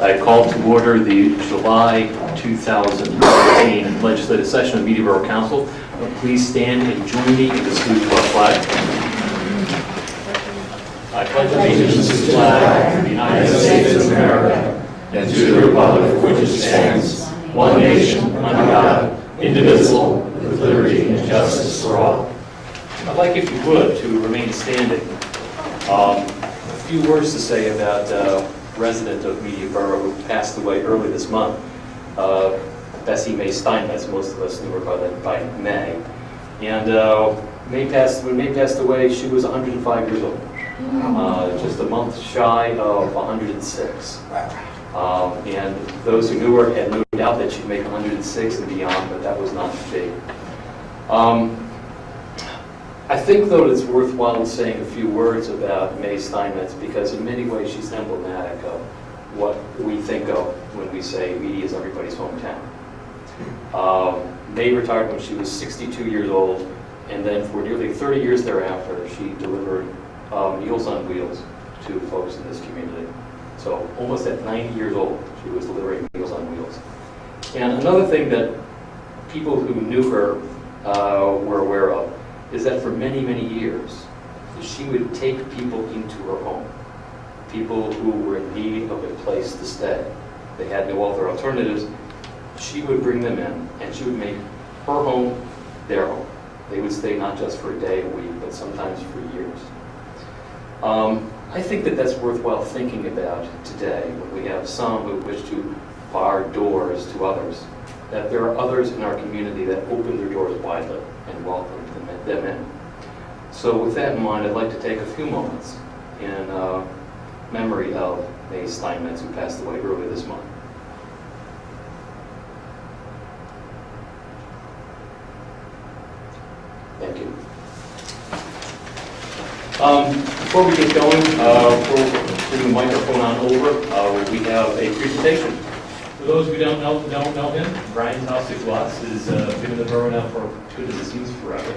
I call to order the July 2013 legislative session of Media Borough Council. Please stand and join me in the salute to our flag. I pledge allegiance to the flag of the United States of America and to the republic for which it stands, one nation, under God, indivisible, with liberty and justice for all. I'd like, if you would, to remain standing. A few words to say about a resident of Media Borough who passed away early this month. Bessie May Steinmetz, most of us knew her by May. And when May passed away, she was 105 years old. Just a month shy of 106. And those who knew her had no doubt that she'd make 106 and beyond, but that was not the fate. I think, though, it's worthwhile saying a few words about May Steinmetz because in many ways she's emblematic of what we think of when we say media is everybody's hometown. May retired when she was 62 years old, and then for nearly 30 years thereafter, she delivered Meals on Wheels to folks in this community. So almost at 90 years old, she was delivering Meals on Wheels. And another thing that people who knew her were aware of is that for many, many years, she would take people into her home, people who were in need of a place to stay. They had no other alternatives. She would bring them in, and she would make her home their home. They would stay not just for a day, a week, but sometimes for years. I think that that's worthwhile thinking about today when we have some who wish to bar doors to others, that there are others in our community that open their doors widely and welcome them in. So with that in mind, I'd like to take a few moments in memory of May Steinmetz, who passed away earlier this month. Thank you. Before we get going, we'll bring the microphone on over. We have a presentation. For those who don't know him, Brian Glass has been in the borough now for good as it seems forever.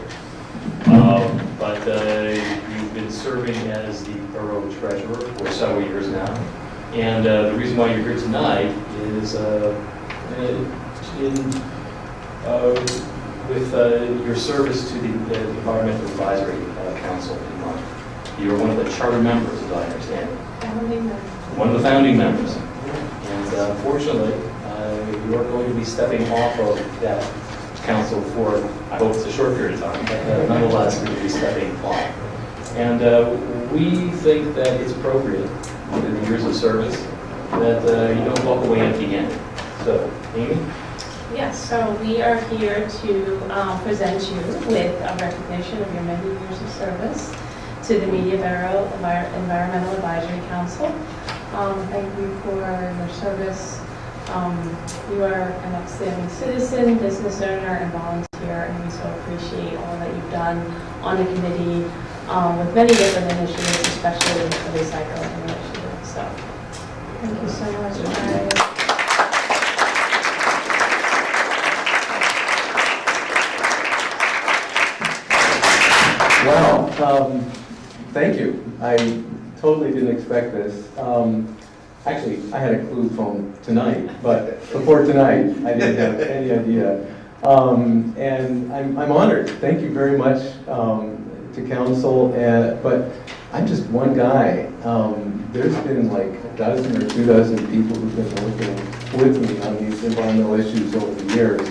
But you've been serving as the borough treasurer for several years now. And the reason why you're here tonight is with your service to the Environmental Advisory Council in March. You're one of the charter members, as I understand it. One of the founding members. And unfortunately, you're going to be stepping off of that council for, I hope it's a short period of time, but nonetheless, you're going to be stepping off. And we think that it's appropriate, in the years of service, that you don't walk away empty-handed. So, Amy? Yes, so we are here to present you with a recognition of your many years of service to the Media Borough Environmental Advisory Council. Thank you for your service. You are an outstanding citizen, business owner, and volunteer, and we so appreciate all that you've done on the committee with many different initiatives, especially the recycling initiative. So, thank you so much. Wow, thank you. I totally didn't expect this. Actually, I had a clue from tonight, but before tonight, I didn't have any idea. And I'm honored. Thank you very much to council. But I'm just one guy. There's been like a dozen or 2 dozen people who've been working with me on these environmental issues over the years.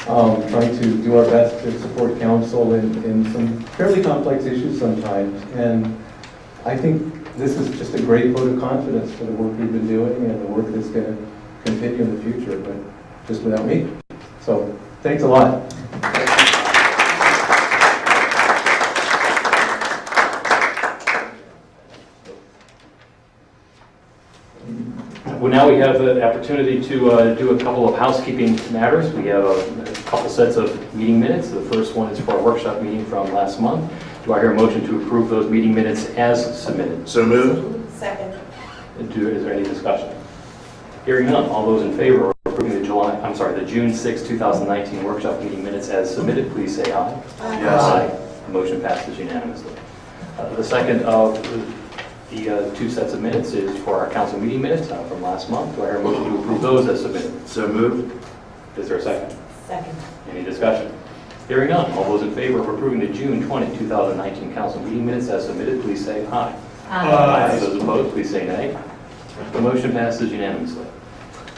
Trying to do our best to support council in some fairly complex issues sometimes. And I think this is just a great vote of confidence for the work we've been doing and the work that's going to continue in the future, but just without me. So thanks a lot. Well, now we have the opportunity to do a couple of housekeeping matters. We have a couple sets of meeting minutes. The first one is for our workshop meeting from last month. Do I hear a motion to approve those meeting minutes as submitted? So moved. Second. Is there any discussion? Hearing none, all those in favor of approving the June 6, 2019 workshop meeting minutes as submitted, please say aye. Yes. Aye. The motion passes unanimously. The second The two sets of minutes is for our council meeting minutes from last month. Do I hear a motion to approve those as submitted? So moved. Is there a second? Second. Any discussion? Hearing none. All those in favor of approving the June 20, 2019 council meeting minutes as submitted, please say aye. Aye. Those opposed, please say nay. The motion passes unanimously.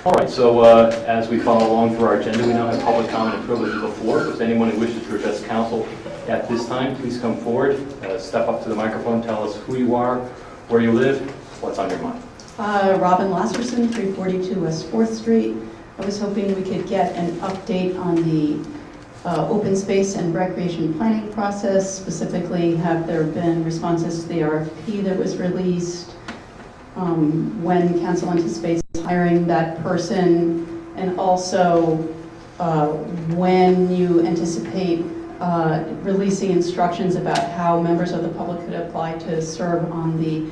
All right, so as we follow along through our agenda, we now have public comment and privilege of the floor. If anyone who wishes to address council at this time, please come forward, step up to the microphone, tell us who you are, where you live, what's on your mind. Robin Lasserson, 342 West 4th Street. I was hoping we could get an update on the open space and recreation planning process. Specifically, have there been responses to the RFP that was released? When council anticipates hiring that person, and also when you anticipate releasing instructions about how members of the public could apply to serve on the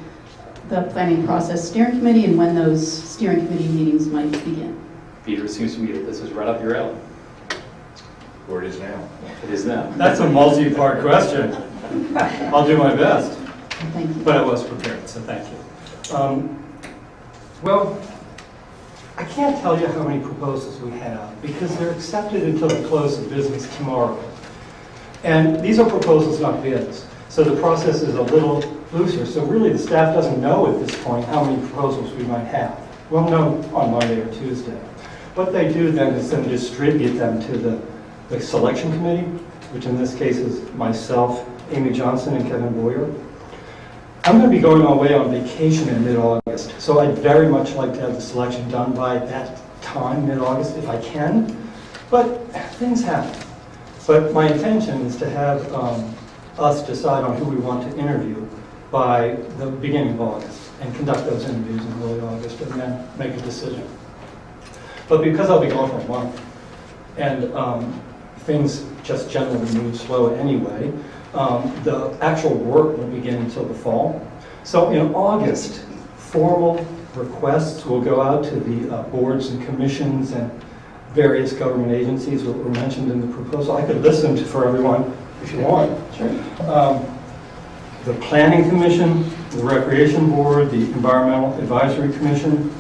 planning process steering committee, and when those steering committee meetings might begin. Peter, it seems to me that this is right up your alley. Where it is now. It is now. That's a multi-part question. I'll do my best, Thank you. but I was prepared, so thank you. Well, I can't tell you how many proposals we have because they're accepted until the close of business tomorrow. And these are proposals, not bids. So the process is a little looser. So really the staff doesn't know at this point how many proposals we might have. We'll know on Monday or Tuesday. What they do then is then distribute them to the selection committee, which in this case is myself, Amy Johnson, and Kevin Boyer. I'm going to be going away on vacation in mid-August, so I'd very much like to have the selection done by that time, mid-August, if I can. But things happen. But my intention is to have us decide on who we want to interview by the beginning of August and conduct those interviews in early August and then make a decision. But because I'll be gone for a month and things just generally move slow anyway, the actual work will begin until the fall. So in August, formal requests will go out to the boards and commissions and various government agencies that were mentioned in the proposal. I could listen to for everyone if you want. Sure. The Planning Commission, the Recreation Board, the Environmental Advisory Commission,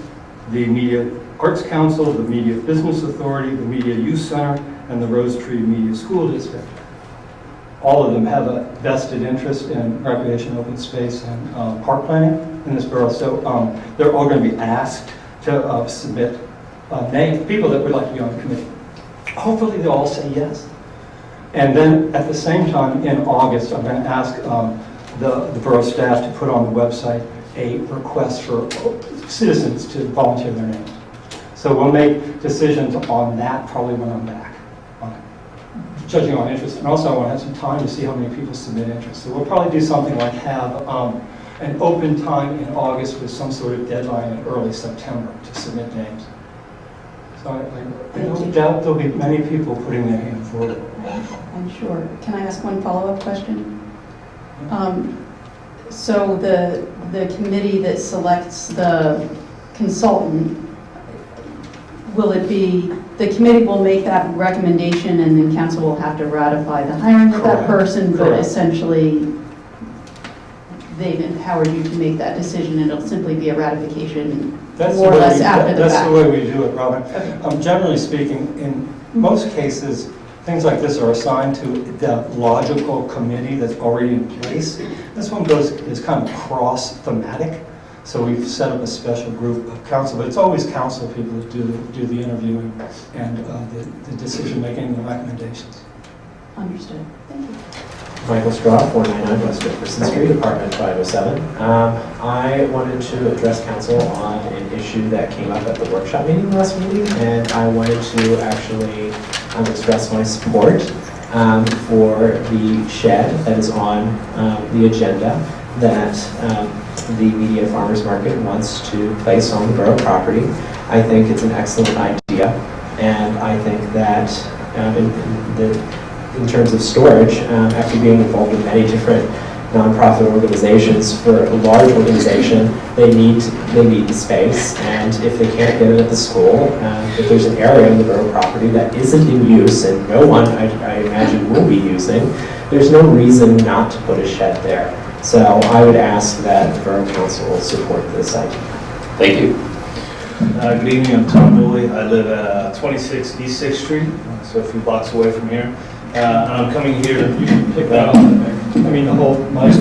the Media Arts Council, the Media Business Authority, the Media Youth Center, and the Rose Tree Media School District. All of them have a vested interest in recreation, open space, and park planning in this borough. So they're all going to be asked to submit names, people that would like to be on the committee. Hopefully they'll all say yes. And then at the same time in August, I'm going to ask the borough staff to put on the website a request for citizens to volunteer their names. So we'll make decisions on that probably when I'm back, judging on interest. And also I want to have some time to see how many people submit interest. So we'll probably do something like have an open time in August with some sort of deadline in early September to submit names. So I don't doubt there'll be many people putting their hand forward. I'm sure. Can I ask one follow-up question? So the committee that selects the consultant, will it be, the committee will make that recommendation and then council will have to ratify the hiring of that person, but Correct. essentially they've empowered you to make that decision and it'll simply be a ratification more or less after the fact? That's the way we do it, Robin. Okay. Generally speaking, in most cases, things like this are assigned to the logical committee that's already in place. This one is kind of cross-thematic, so we've set up a special group of council, but it's always council people that do the interviewing and the decision-making and the recommendations. Understood. Thank you. Michael Straw, 499 West Jefferson Street, apartment 507. I wanted to address council on an issue that came up at the workshop meeting last meeting, and I wanted to actually express my support for the shed that is on the agenda that the Media Farmers Market wants to place on the borough property. I think it's an excellent idea, and I think that in terms of storage, after being involved in many different nonprofit organizations, for a large organization, they need the space, and if they can't get it at the school, if there's an area in the borough property that isn't in use, and no one, I imagine, will be using, there's no reason not to put a shed there. So I would ask that the Borough Council support this item. Thank you. Good evening, I'm Tom Dooley. I live at 26 East 6th Street, so a few blocks away from here. And I'm coming here. You can pick that up. I mean, the whole mic.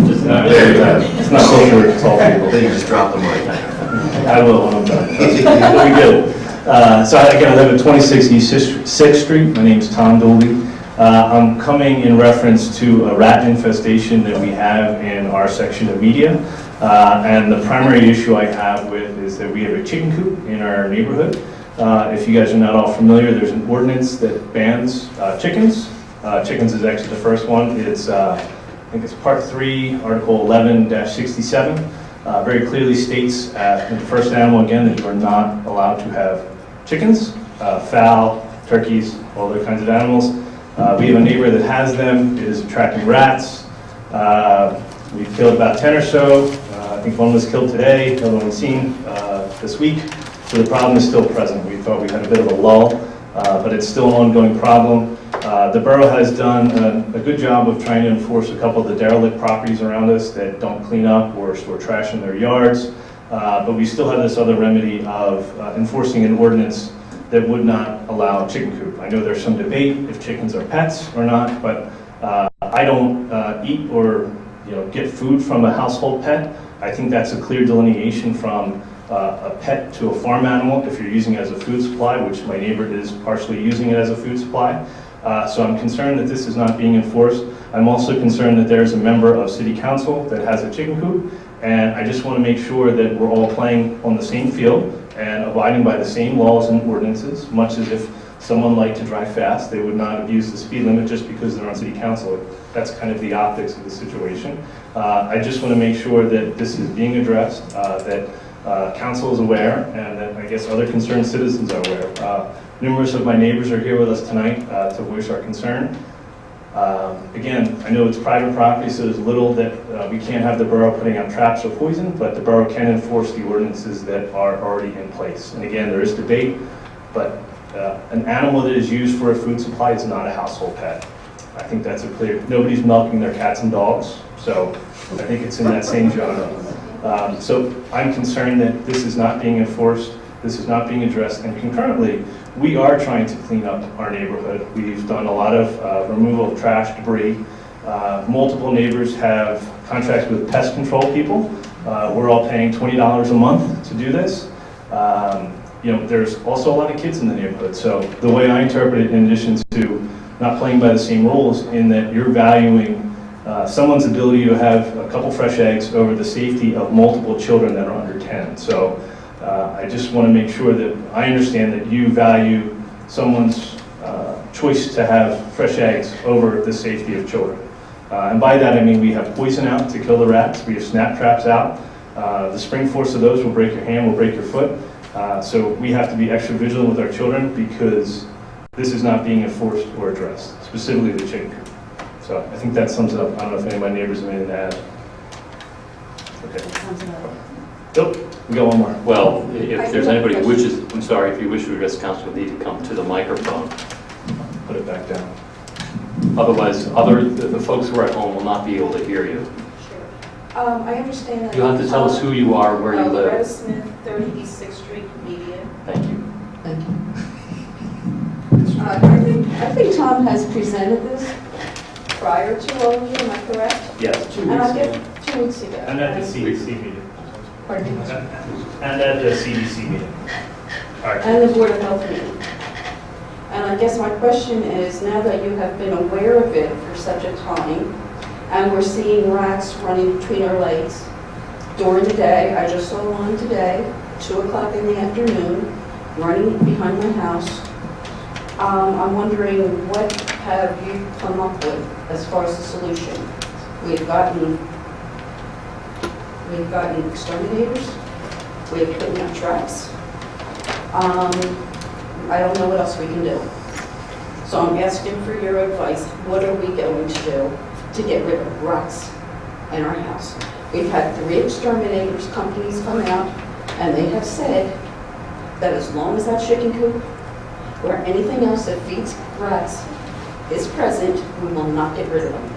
It's not so short to tall people. Then you just drop the mic. I will when I'm done. It'll be good. So again, I live at 26 East 6th Street. My name's Tom Dooley. I'm coming in reference to a rat infestation that we have in our section of media. And the primary issue I have with is that we have a chicken coop in our neighborhood. If you guys are not all familiar, there's an ordinance that bans chickens. Chickens is actually the first one. It's, I think it's Part 3, Article 11-67. Very clearly states in the first animal, again, that you are not allowed to have chickens, fowl, turkeys, all other kinds of animals. We have a neighbor that has them. It is attracting rats. We've killed about 10 or so. I think one was killed today, another one was seen this week. So the problem is still present. We thought we had a bit of a lull, but it's still an ongoing problem. The borough has done a good job of trying to enforce a couple of the derelict properties around us that don't clean up or store trash in their yards. But we still have this other remedy of enforcing an ordinance that would not allow chicken coop. I know there's some debate if chickens are pets or not, but I don't eat or get food from a household pet. I think that's a clear delineation from a pet to a farm animal if you're using it as a food supply, which my neighbor is partially using it as a food supply. So I'm concerned that this is not being enforced. I'm also concerned that there's a member of city council that has a chicken coop, and I just want to make sure that we're all playing on the same field and abiding by the same laws and ordinances, much as if someone liked to drive fast, they would not abuse the speed limit just because they're on city council. That's kind of the optics of the situation. I just want to make sure that this is being addressed, that council is aware, and that I guess other concerned citizens are aware. Numerous of my neighbors are here with us tonight to voice our concern. Again, I know it's private property, so there's little that we can't have the borough putting out traps or poison, but the borough can enforce the ordinances that are already in place. And again, there is debate, but an animal that is used for a food supply is not a household pet. I think that's a clear, nobody's milking their cats and dogs, so I think it's in that same genre. So I'm concerned that this is not being enforced, this is not being addressed, and concurrently, we are trying to clean up our neighborhood. We've done a lot of removal of trash, debris. Multiple neighbors have contracts with pest control people. We're all paying $20 a month to do this. There's also a lot of kids in the neighborhood. So the way I interpret it, in addition to not playing by the same rules, in that you're valuing someone's ability to have a couple fresh eggs over the safety of multiple children that are under 10. So I just want to make sure that I understand that you value someone's choice to have fresh eggs over the safety of children. And by that I mean we have poison out to kill the rats, we have snap traps out. The spring force of those will break your hand, will break your foot. So we have to be extra vigilant with our children because this is not being enforced or addressed, specifically the chicken coop. So I think that sums it up. I don't know if any of my neighbors have anything to add. Okay. Nope, we got one more. Well, if there's anybody who wishes, I'm sorry, if you wish to address council, you'll need to come to the microphone. Put it back down. Otherwise, the folks who are at home will not be able to hear you. I understand that. You'll have to tell us who you are, where you live. Loretta Smith, 30 East 6th Street, Media. Thank you. Thank you. I think Tom has presented this prior to all of you, am I correct? Yes, 2 And I weeks guess ago. 2 weeks ago. And at the CDC meeting. Pardon me? And at the CDC meeting. All right. And the Board of Health meeting. And I guess my question is, now that you have been aware of it for such a time, and we're seeing rats running between our legs during the day, I just saw one today, 2 o'clock in the afternoon, running behind my house. I'm wondering, what have you come up with as far as the solution? We've gotten exterminators, we've put up traps. I don't know what else we can do. So I'm asking for your advice. What are we going to do to get rid of rats in our house? We've had 3 exterminators companies come out, and they have said that as long as that chicken coop or anything else that feeds rats is present, we will not get rid of them.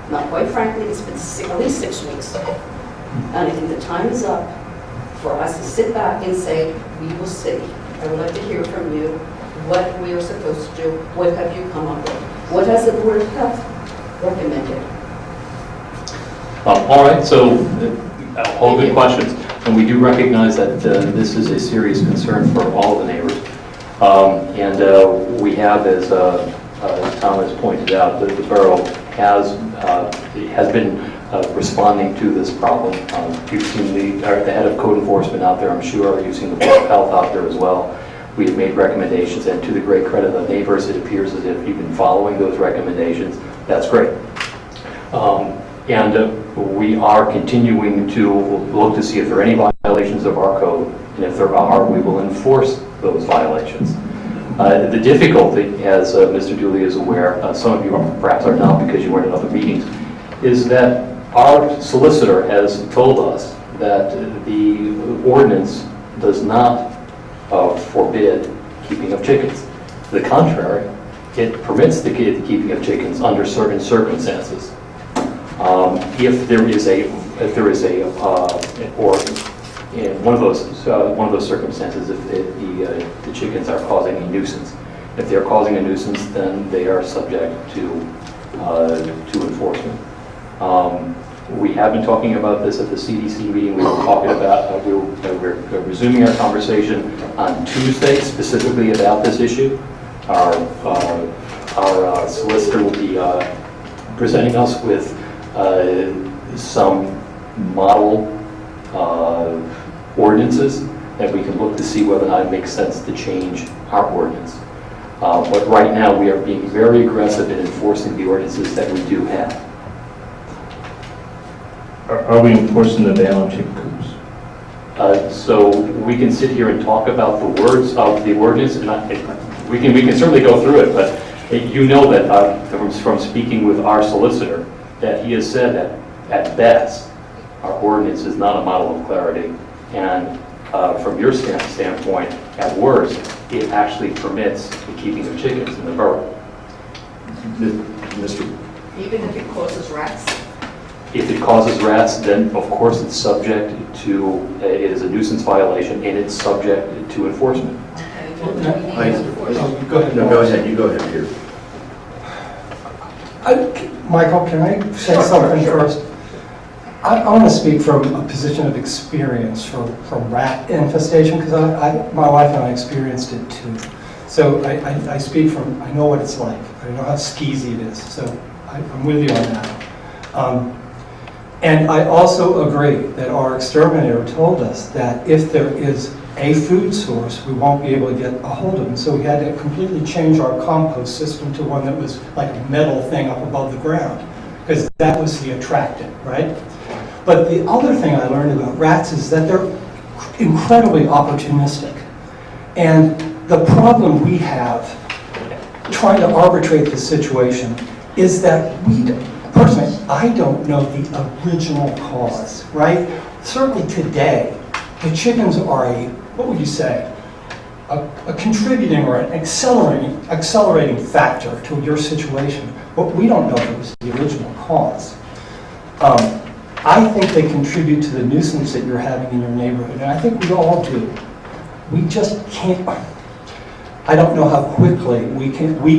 Now, quite frankly, it's been at least 6 weeks. And I think the time is up for us to sit back and say, we will see. I would like to hear from you what we are supposed to do. What have you come up with? What has the Board of Health recommended? All right, so all good questions. And we do recognize that this is a serious concern for all of the neighbors. And we have, as Tom has pointed out, that the borough has been responding to this problem. You've seen the head of code enforcement out there, I'm sure. You've seen the Board of Health out there as well. We have made recommendations, and to the great credit of the neighbors, it appears as if you've been following those recommendations. That's great. And we are continuing to look to see if there are any violations of our code, and if there are, we will enforce those violations. The difficulty, as Mr. Dooley is aware, some of you perhaps are not because you weren't at other meetings, is that our solicitor has told us that the ordinance does not forbid keeping of chickens. To the contrary, it permits the keeping of chickens under certain circumstances. If there is or in one of those circumstances, if the chickens are causing a nuisance. If they're causing a nuisance, then they are subject to enforcement. We have been talking about this at the CDC meeting. We were talking about, we're resuming our conversation on Tuesday specifically about this issue. Our solicitor will be presenting us with some model ordinances that we can look to see whether or not it makes sense to change our ordinance. But right now we are being very aggressive in enforcing the ordinances that we do have. Are we enforcing the ban on chicken coops? So we can sit here and talk about the words of the ordinance, and we can certainly go through it, but you know that from speaking with our solicitor, that he has said that at best, our ordinance is not a model of clarity, and from your standpoint, at worst, it actually permits the keeping of chickens in the borough. Mr. Even if it causes rats? If it causes rats, then of course it's subject to, it is a nuisance violation, and it's subject to enforcement. Okay, well, do we need to enforce it? Go ahead. No, go ahead, you go ahead here. Michael, can I say Sure, something sure. first? I want to speak from a position of experience from rat infestation, because my wife and I experienced it too. So I speak from, I know what it's like. I know how skeezy it is. So I'm with you on that. And I also agree that our exterminator told us that if there is a food source, we won't be able to get a hold of them. So we had to completely change our compost system to one that was like a metal thing up above the ground, because that was the attractant, right? But the other thing I learned about rats is that they're incredibly opportunistic. And the problem we have trying to arbitrate the situation is that personally, I don't know the original cause, right? Certainly today, the chickens are what would you say, a contributing or an accelerating factor to your situation, but we don't know if it was the original cause. I think they contribute to the nuisance that you're having in your neighborhood, and I think we all do. We just can't, I don't know how quickly we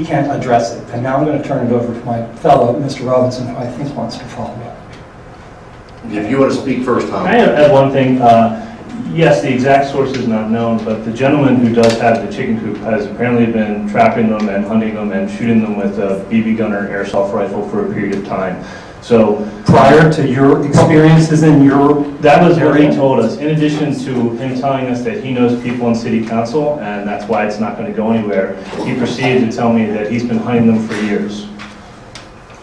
can address it. And now I'm going to turn it over to my fellow, Mr. Robinson, who I think wants to follow up. If you want to speak first, Tom. Can I add one thing? Yes, the exact source is not known, but the gentleman who does have the chicken coop has apparently been trapping them and hunting them and shooting them with a BB gun or airsoft rifle for a period of time. So Prior to your experiences in your... that was what he told us, in addition to him telling us that he knows people in city council, and that's why it's not going to go anywhere. He proceeded to tell me that he's been hunting them for years.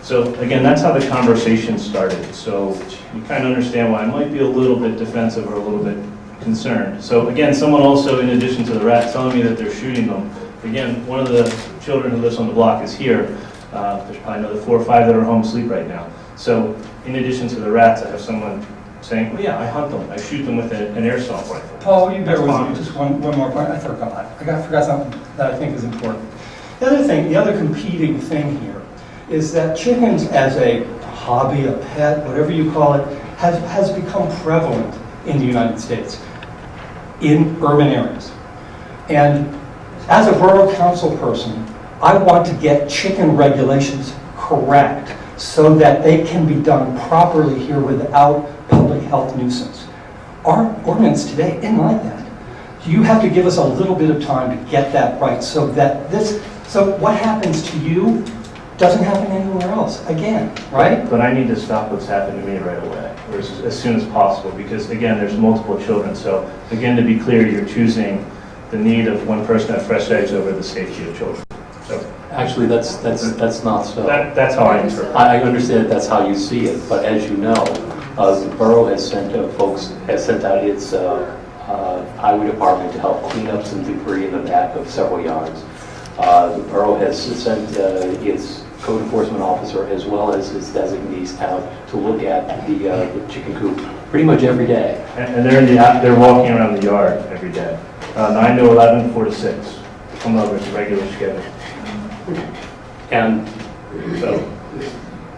So again, that's how the conversation started. So you kind of understand why I might be a little bit defensive or a little bit concerned. So again, someone also, in addition to the rats, telling me that they're shooting them. Again, one of the children who lives on the block is here. There's probably another 4 or 5 that are home asleep right now. So in addition to the rats, I have someone saying, well, yeah, I hunt them. I shoot them with an airsoft rifle. Paul, you bear with me just one more point. I forgot something that I think is important. The other competing thing here is that chickens as a hobby, a pet, whatever you call it, has become prevalent in the United States, in urban areas. And as a borough council person, I want to get chicken regulations correct so that they can be done properly here without public health nuisance. Our ordinance today isn't like that. You have to give us a little bit of time to get that right so that so what happens to you doesn't happen anywhere else again, right? But I need to stop what's happened to me right away, or as soon as possible, because again, there's multiple children. So again, to be clear, you're choosing the need of one person at Fresh Eggs over the safety of children. So Actually, that's not so. that's how I interpret it. I understand that that's how you see it, but as you know, the borough has sent out its highway department to help clean up some debris in the back of several yards. The borough has sent its code enforcement officer as well as his designees out to look at the chicken coop pretty much every day. And they're walking around the yard every day, 9 to 11, 4 to 6. Come over, it's a regular schedule. And so,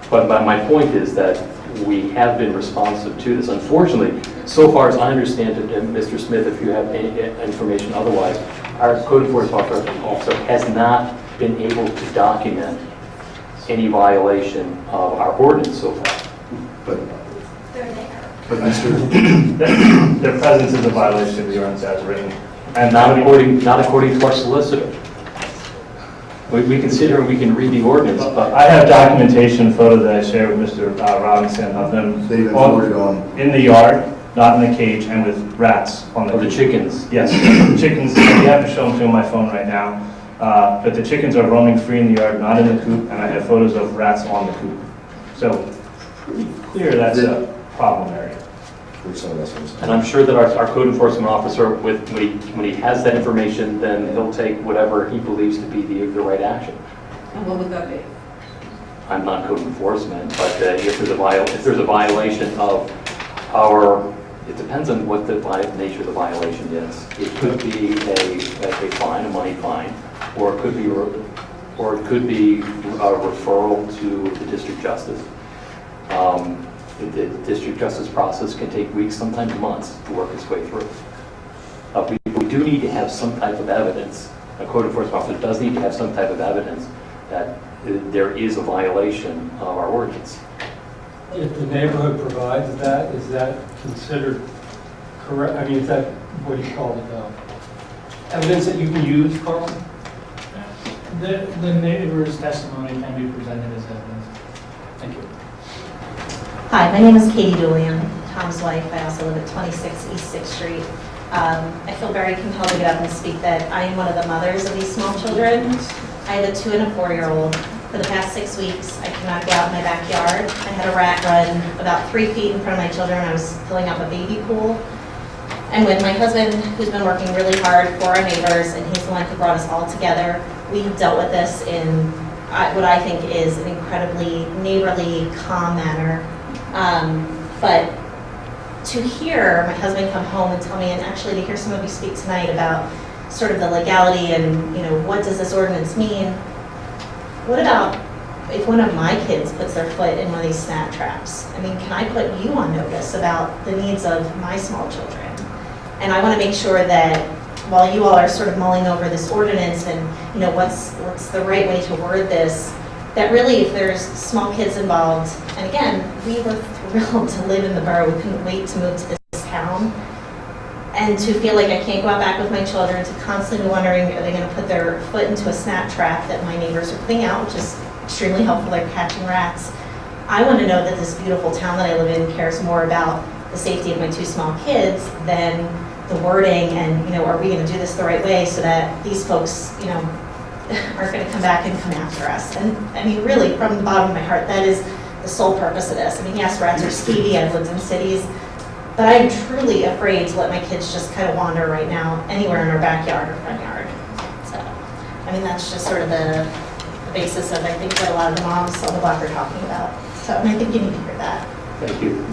but my point is that we have been responsive to this. Unfortunately, so far as I understand it, and Mr. Smith, if you have any information otherwise, our code enforcement officer has not been able to document any violation of our ordinance so far. But, They're there. but Mr. Their presence is a violation of the ordinance as written. And not according to our solicitor. We consider we can read the ordinance, but I have documentation photo that I shared with Mr. Robinson of them They've been forwarded on. in the yard, not in the cage, and with rats on the of the chickens. Yes, the chickens, you have to show them to my phone right now. But the chickens are roaming free in the yard, not in the coop, and I have photos of rats on the coop. So, pretty clear that's a problem area. And I'm sure that our code enforcement officer, when he has that information, then he'll take whatever he believes to be the right action. And what would that be? I'm not code enforcement, but if there's a violation of our, it depends on what the nature of the violation is. It could be a fine, a money fine, or it could be a referral to the district justice. The district justice process can take weeks, sometimes months, to work its way through. We do need to have some type of evidence. A code enforcement officer does need to have some type of evidence that there is a violation of our ordinance. If the neighborhood provides that, is that considered correct? I mean, is that, what do you call it, evidence that you can use, Carl? The neighbor's testimony can be presented as evidence. Thank you. Hi, my name is Katie Dooley. I'm Tom's wife. I also live at 26 East 6th Street. I feel very compelled to get up and speak that I am one of the mothers of these small children. I have a 2- and a 4-year-old. For the past 6 weeks, I cannot go out in my backyard. I had a rat run about 3 feet in front of my children. I was filling up a baby pool. And with my husband, who's been working really hard for our neighbors, and he's the one who brought us all together, we have dealt with this in what I think is an incredibly neighborly, calm manner. But to hear my husband come home and tell me, and actually to hear some of you speak tonight about sort of the legality and, what does this ordinance mean? What about if one of my kids puts their foot in one of these snap traps? I mean, can I put you on notice about the needs of my small children? And I want to make sure that while you all are sort of mulling over this ordinance and, what's the right way to word this, that really if there's small kids involved, and again, we were thrilled to live in the borough, we couldn't wait to move to this town, and to feel like I can't go out back with my children, to constantly wondering, are they going to put their foot into a snap trap that my neighbors are putting out, which is extremely helpful, they're catching rats. I want to know that this beautiful town that I live in cares more about the safety of my 2 small kids than the wording and, are we going to do this the right way so that these folks, aren't going to come back and come after us. And I mean, really, from the bottom of my heart, that is the sole purpose of this. I mean, yes, rats are skeevy, I've lived in cities, but I'm truly afraid to let my kids just kind of wander right now anywhere in our backyard or front yard. So, I mean, that's just sort of the basis of, I think, what a lot of the moms on the block are talking about. So, and I think you need to hear that. Thank you.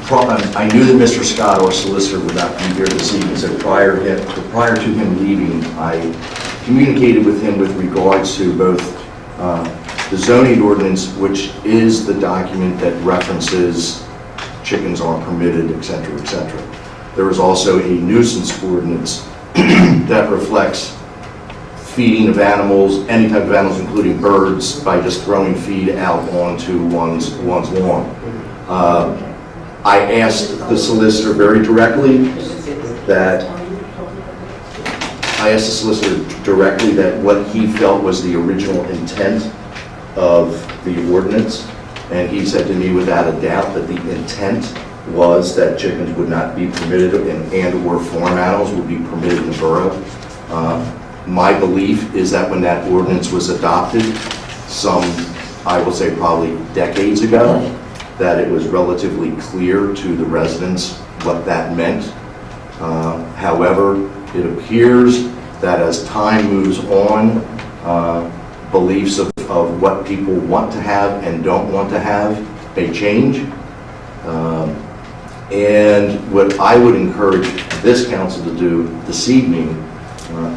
I knew that Mr. Scott, our solicitor, would not be here this evening, so prior to him leaving, I communicated with him with regards to both The zoning ordinance, which is the document that references chickens aren't permitted, et cetera, et cetera. There is also a nuisance ordinance that reflects feeding of animals, any type of animals, including birds, by just throwing feed out onto one's lawn. I asked the solicitor very directly that what he felt was the original intent of the ordinance, and he said to me without a doubt that the intent was that chickens would not be permitted and/or farm animals would be permitted in the borough. My belief is that when that ordinance was adopted, I will say probably decades ago, that it was relatively clear to the residents what that meant. However, it appears that as time moves on, beliefs of what people want to have and don't want to have may change. And what I would encourage this council to do this evening,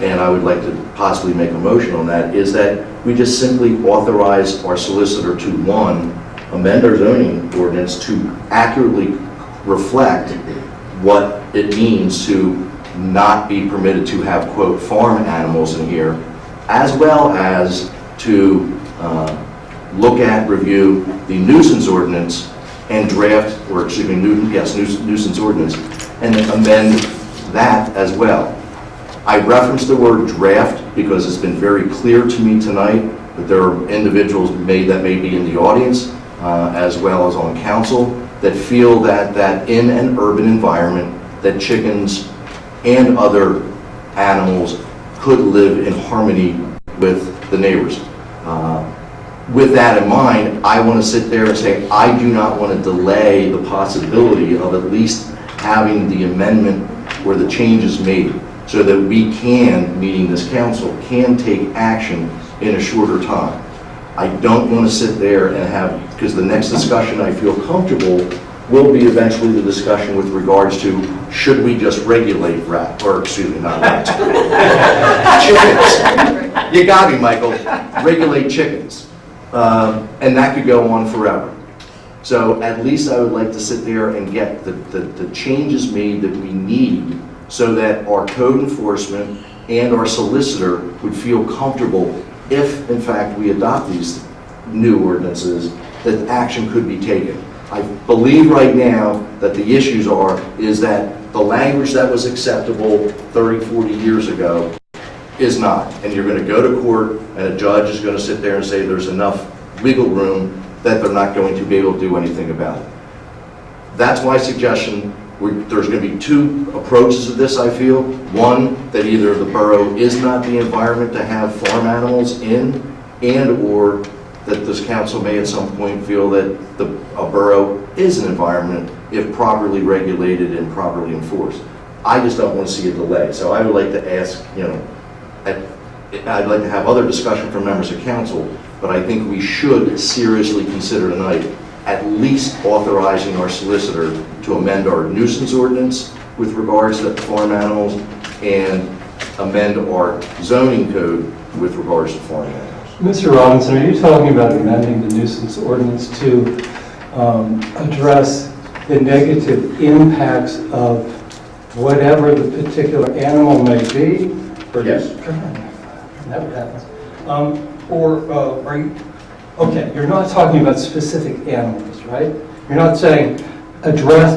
and I would like to possibly make a motion on that, is that we just simply authorize our solicitor to, one, amend our zoning ordinance to accurately reflect what it means to not be permitted to have, quote, farm animals in here, as well as to look at, review the nuisance ordinance and draft, or excuse me, nuisance ordinance, and amend that as well. I referenced the word draft because it's been very clear to me tonight that there are individuals that may be in the audience, as well as on council, that feel that in an urban environment, that chickens and other animals could live in harmony with the neighbors. With that in mind, I want to sit there and say, I do not want to delay the possibility of at least having the amendment or the changes made so that we can, meaning this council, can take action in a shorter time. I don't want to sit there and have, because the next discussion I feel comfortable will be eventually the discussion with regards to should we just regulate rats, or excuse me, not rats, chickens. You got me, Michael. Regulate chickens. And that could go on forever. So at least I would like to sit there and get the changes made that we need so that our code enforcement and our solicitor would feel comfortable if, in fact, we adopt these new ordinances, that action could be taken. I believe right now that the issues is that the language that was acceptable 30, 40 years ago is not. And you're going to go to court and a judge is going to sit there and say there's enough wiggle room that they're not going to be able to do anything about it. That's my suggestion. There's going to be two approaches to this, I feel. One, that either the borough is not the environment to have farm animals in, and or that this council may at some point feel that a borough is an environment if properly regulated and properly enforced. I just don't want to see a delay. So I would like to ask, I'd like to have other discussion from members of council, but I think we should seriously consider tonight at least authorizing our solicitor to amend our nuisance ordinance with regards to farm animals and amend our zoning code with regards to farm animals. Mr. Robinson, are you talking about amending the nuisance ordinance to address the negative impacts of whatever the particular animal may be? Yes. That never happens. Are you, okay, you're not talking about specific animals, right? You're not saying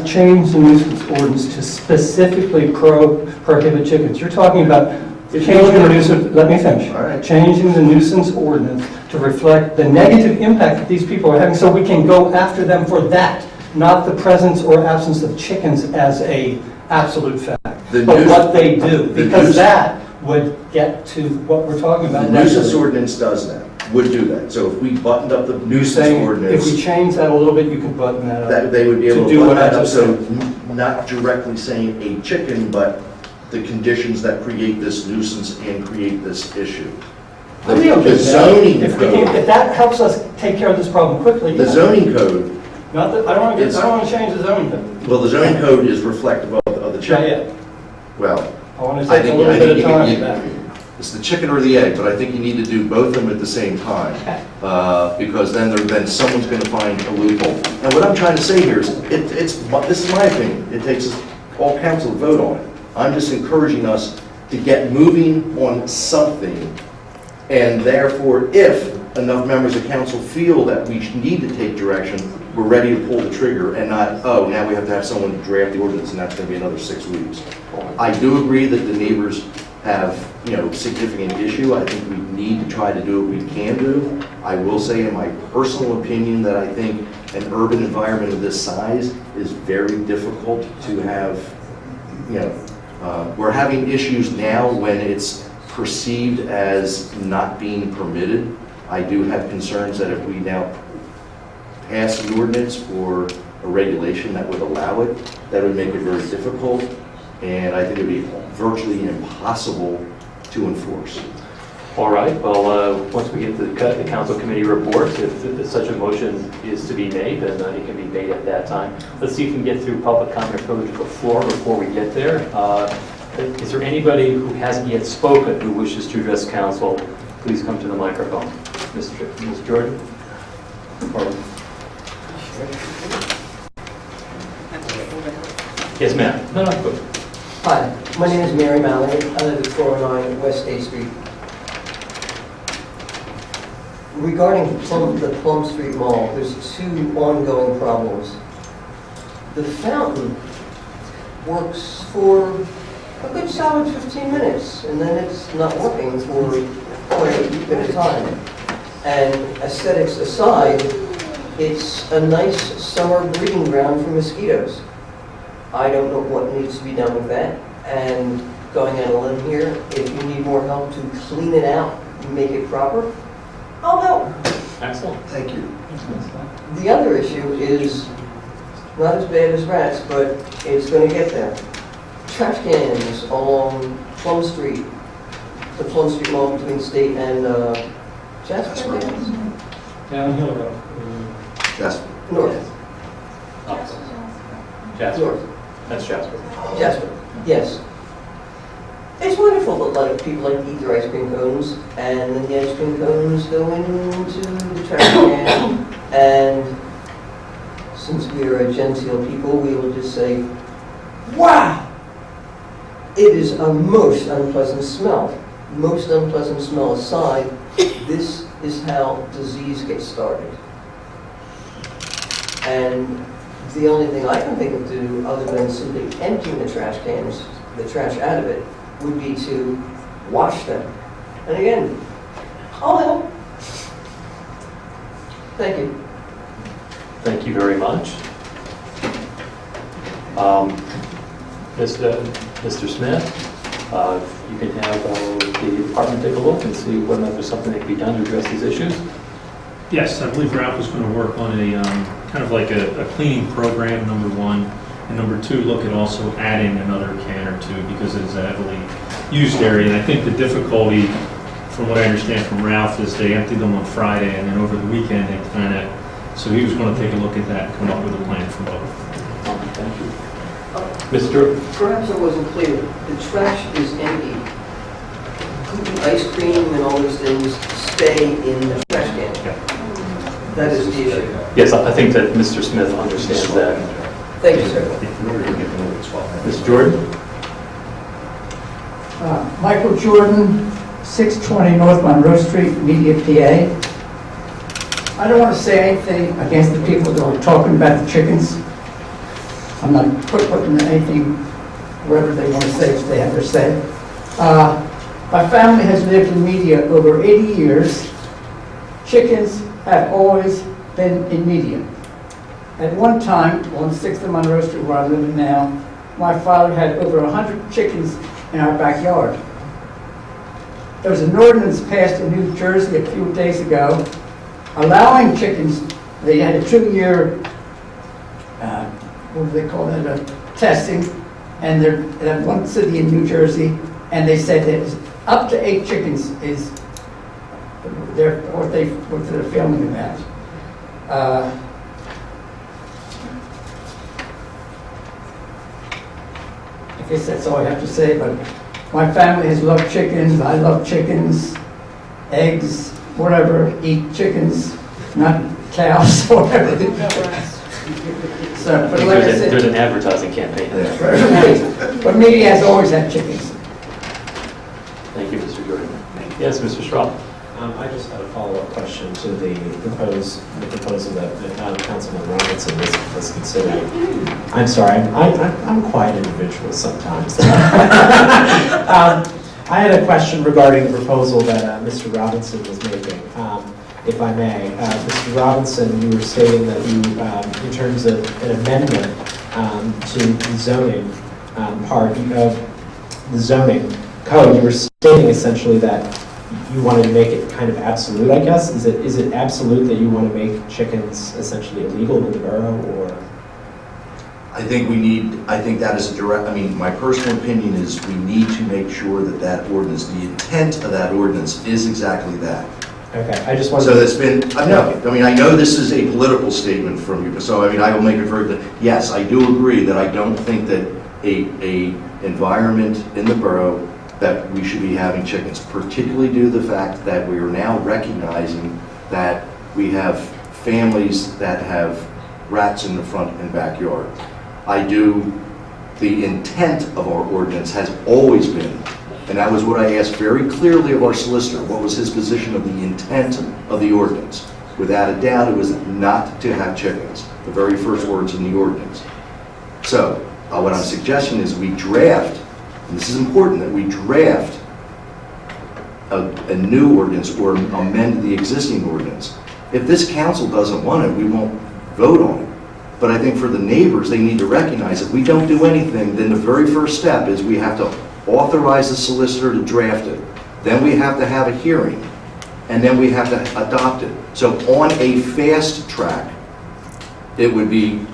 change the nuisance ordinance to specifically prohibit chickens. You're talking about changing the nuisance, let me finish. All right. Changing the nuisance ordinance to reflect the negative impact that these people are having so we can go after them for that, not the presence or absence of chickens as a absolute fact. But what they do, because that would get to what we're talking about. The nuisance ordinance does that, would do that. So if we buttoned up the nuisance ordinance. If we change that a little bit, you could button that up. That they would be able to do button what I that up, just so said. not directly saying a chicken, but the conditions that create this nuisance and create this issue. I'd be okay The with that. zoning If code, that helps us take care of this problem quickly. the yeah. zoning code, Not that, I don't want to change the zoning code. well, the zoning code is reflective of the Not chicken. yet. Well, I want to I take a think, little I bit of think time you- for that. it's the chicken or the egg, but I think you need to do both of them at the same time. Because then someone's going to find a loophole. And what I'm trying to say here is, this is my opinion, it takes all council to vote on it. I'm just encouraging us to get moving on something, and therefore, if enough members of council feel that we need to take direction, we're ready to pull the trigger and not, oh, now we have to have someone draft the ordinance and that's going to be another 6 weeks. I do agree that the neighbors have, significant issue. I think we need to try to do what we can do. I will say in my personal opinion that I think an urban environment of this size is very difficult to have, we're having issues now when it's perceived as not being permitted. I do have concerns that if we now pass an ordinance or a regulation that would allow it, that would make it very difficult, and I think it would be virtually impossible to enforce. All right, well, once we get to the council committee reports, if such a motion is to be made, then it can be made at that time. Let's see if we can get through public comment or privilege of the floor before we get there. Is there anybody who hasn't yet spoken who wishes to address council? Please come to the microphone. Ms. Jordan? Yes, ma'am. No, good. Hi, my name is Mary Mallory. I live at 409 West State Street. Regarding the Plum Street Mall, there's 2 ongoing problems. The fountain works for a good solid 15 minutes, and then it's not working for quite a bit of time. And aesthetics aside, it's a nice summer breeding ground for mosquitoes. I don't know what needs to be done with that, and going on a limb here, if you need more help to clean it out, make it proper, I'll help. Excellent. Thank you. The other issue is not as bad as rats, but it's going to get there. Trash cans along Plum Street, the Plum Street Mall between State and Jasper. Downhill Road. Jasper. North. Jasper. North. That's Jasper. Jasper, yes. It's wonderful that people like to eat their ice cream cones, and then the ice cream cones go into the trash can, and since we are a genteel people, we will just say, wow! It is a most unpleasant smell. Most unpleasant smell aside, this is how disease gets started. And the only thing I can think of to do, other than simply emptying the trash cans, the trash out of it, would be to wash them. And again, I'll help. Thank you. Thank you very much. Mr. Smith, you can have the department take a look and see whether there's something that can be done to address these issues. Yes, I believe Ralph was going to work on a kind of like a cleaning program, number 1. And number 2, look at also adding another can or 2 because it is a heavily used area. And I think the difficulty, from what I understand from Ralph, is they emptied them on Friday and then over the weekend they kind of, so he was going to take a look at that and come up with a plan for both. Thank you. Mr. Perhaps I wasn't clear. The trash is empty. Ice cream and all those things stay in the trash can. Yeah. That is the issue. Yes, I think that Mr. Smith understands that. Thank you, sir. Ms. Jordan? Michael Jordan, 620 North Monroe Street, Media, PA. I don't want to say anything against the people that were talking about the chickens. I'm not putting anything wherever they want to say if they have their say. My family has lived in Media over 80 years. Chickens have always been in Media. At one time, on 6th of Monroe Street, where I live now, my father had over 100 chickens in our backyard. There was an ordinance passed in New Jersey a few days ago allowing chickens. They had a 2-year, what do they call that, testing, and they're at one city in New Jersey, and they said that up to 8 chickens is what they're filming about. I guess that's all I have to say, but My family has loved chickens, I love chickens, eggs, whatever, eat chickens, not cows, whatever. So, but like I There's said, an advertising campaign. but media has always had chickens. Thank you, Mr. Jordan. Yes, Mr. Straw. I just had a follow-up question to the proposal that Councilman Robinson was considering. I'm sorry, I'm a quiet individual sometimes. I had a question regarding the proposal that Mr. Robinson was making. If I may, Mr. Robinson, you were stating that you, in terms of an amendment to the zoning part of the zoning code, you were stating essentially that you wanted to make it kind of absolute, I guess? Is it absolute that you want to make chickens essentially illegal in the borough, or? I think that is a direct, my personal opinion is we need to make sure that that ordinance, the intent of that ordinance is exactly that. Okay, I just wanted So to... that's been, I know this is a political statement from you, so I will make it very clear. Yes, I do agree that I don't think that a environment in the borough that we should be having chickens, particularly due to the fact that we are now recognizing that we have families that have rats in the front and backyard. The intent of our ordinance has always been, and that was what I asked very clearly of our solicitor, what was his position of the intent of the ordinance. Without a doubt, it was not to have chickens, the very first words in the ordinance. So, what I'm suggesting is we draft, and this is important, that we draft a new ordinance or amend the existing ordinance. If this council doesn't want it, we won't vote on it. But I think for the neighbors, they need to recognize if we don't do anything, then the very first step is we have to authorize the solicitor to draft it. Then we have to have a hearing, and then we have to adopt it. So on a fast track, it would be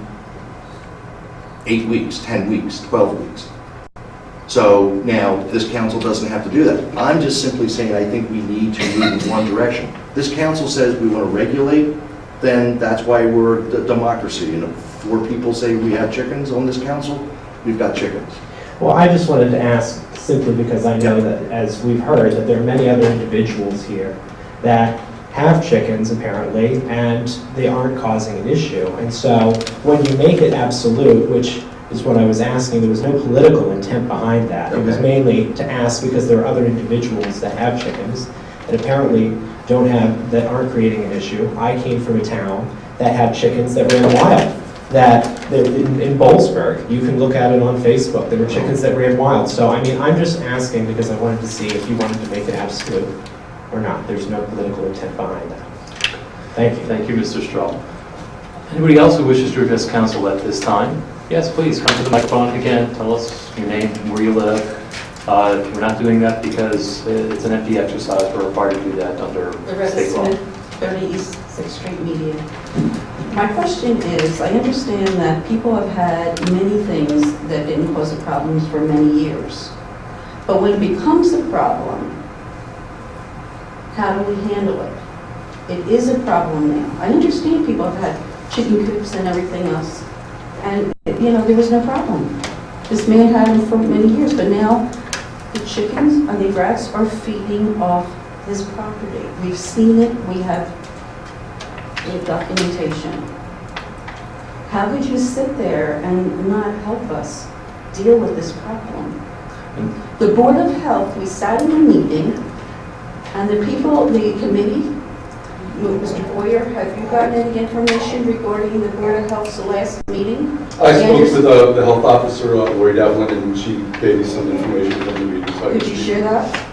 8 weeks, 10 weeks, 12 weeks. So now, this council doesn't have to do that. I'm just simply saying I think we need to move in one direction. This council says we want to regulate, then that's why we're a democracy. And if 4 people say we have chickens on this council, we've got chickens. Well, I just wanted to ask simply because I know that, as we've heard, that there are many other individuals here that have chickens, apparently, and they aren't causing an issue. And so when you make it absolute, which is what I was asking, there was no political intent behind that. It was mainly to ask because there are other individuals that have chickens that apparently that aren't creating an issue. I came from a town that had chickens that ran wild. In Boalsburg, you can look at it on Facebook, there were chickens that ran wild. So, I'm just asking because I wanted to see if you wanted to make it absolute or not. There's no political intent behind that. Thank you. Thank you, Mr. Straw. Anybody else who wishes to address council at this time? Yes, please, come to the microphone again, tell us your name and where you live. We're not doing that because it's an empty exercise. We're required to do that under state law. 30 East 6th Street Media. My question is, I understand that people have had many things that didn't cause the problems for many years. But when it becomes a problem, how do we handle it? It is a problem now. I understand people have had chicken coops and everything else. And, there was no problem. This man had them for many years, but now the chickens and the rats are feeding off his property. We've seen it. We have documentation. How could you sit there and not help us deal with this problem? The Board of Health, we sat in a meeting, and the people, the committee, Mr. Boyer, have you gotten any information regarding the Board of Health's last meeting? I spoke with the health officer, Lori Devlin, and she gave me some information from the meeting. So could you share that?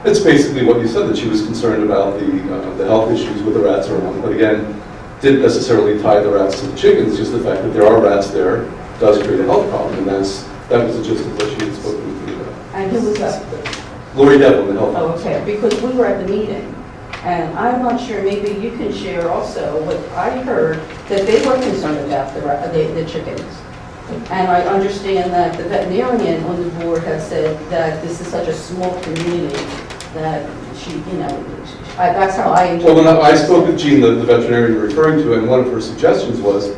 It's basically what you said, that she was concerned about the health issues with the rats around. But again, didn't necessarily tie the rats to the chickens, just the fact that there are rats there does create a health problem. And that was the gist of what she had spoken with me about. And who was that? Lori Devlin, the health Oh, officer. okay, because we were at the meeting. And I'm not sure, maybe you can share also what I heard, that they were concerned about the chickens. And I understand that the veterinarian on the board has said that this is such a small community that that's how I enjoy it. Well, when I spoke with Jean, the veterinarian you're referring to, and one of her suggestions was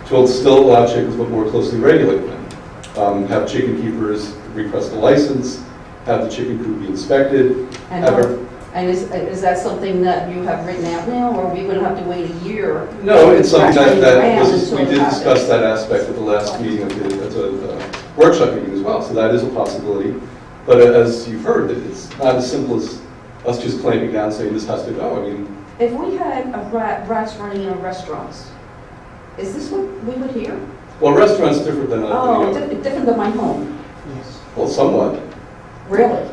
to still allow chickens but more closely regulate them. Have chicken keepers request a license, have the chicken coop be inspected, And have her... and is that something that you have written out now, or are we going to have to wait a year? No, it's something that Around was, we until did it discuss happens? that aspect at the last meeting, at a workshop meeting as well, so that is a possibility. But as you've heard, it's not as simple as us just clamping down saying this has to go. I mean, If we had rats running in our restaurants, is this what we would hear? well, restaurants different than Oh, different than my home, well, somewhat. really?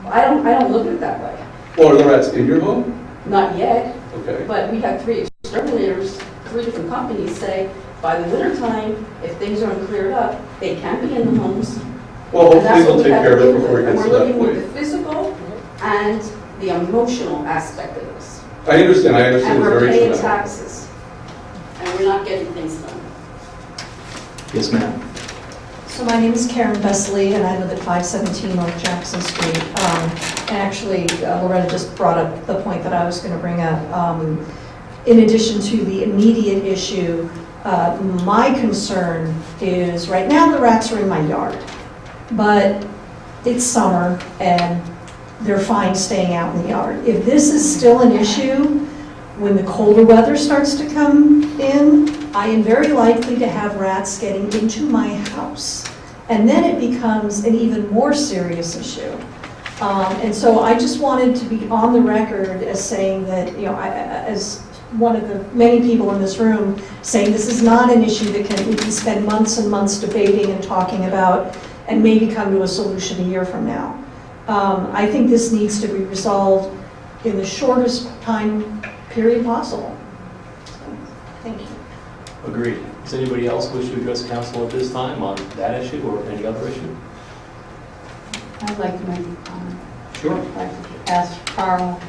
I don't look at it that way. Well, are the rats in your home? Not yet, Okay. but we have 3 exterminators, 3 different companies say, by the winter time, if things aren't cleared up, they can be in the homes. Well, And that's hopefully they'll what we take have care of to it deal before with. it And gets to we're that looking with point. the physical and the emotional aspect of this. I understand And it's we're very paying traumatic. taxes, and we're not getting things done. Yes, ma'am. So my name is Karen Besley, and I live at 517 North Jackson Street. And actually, Loretta just brought up the point that I was going to bring up. In addition to the immediate issue, my concern is, right now the rats are in my yard, but it's summer and they're fine staying out in the yard. If this is still an issue, when the colder weather starts to come in, I am very likely to have rats getting into my house. And then it becomes an even more serious issue. And so I just wanted to be on the record as saying that, you know, as one of the many people in this room, saying this is not an issue that we can spend months and months debating and talking about and maybe come to a solution a year from now. I think this needs to be resolved in the shortest time period possible. So, thank you. Agreed. Does anybody else wish to address council at this time on that issue or any other issue? I'd like to make a comment. Sure. I'd like to ask Carl,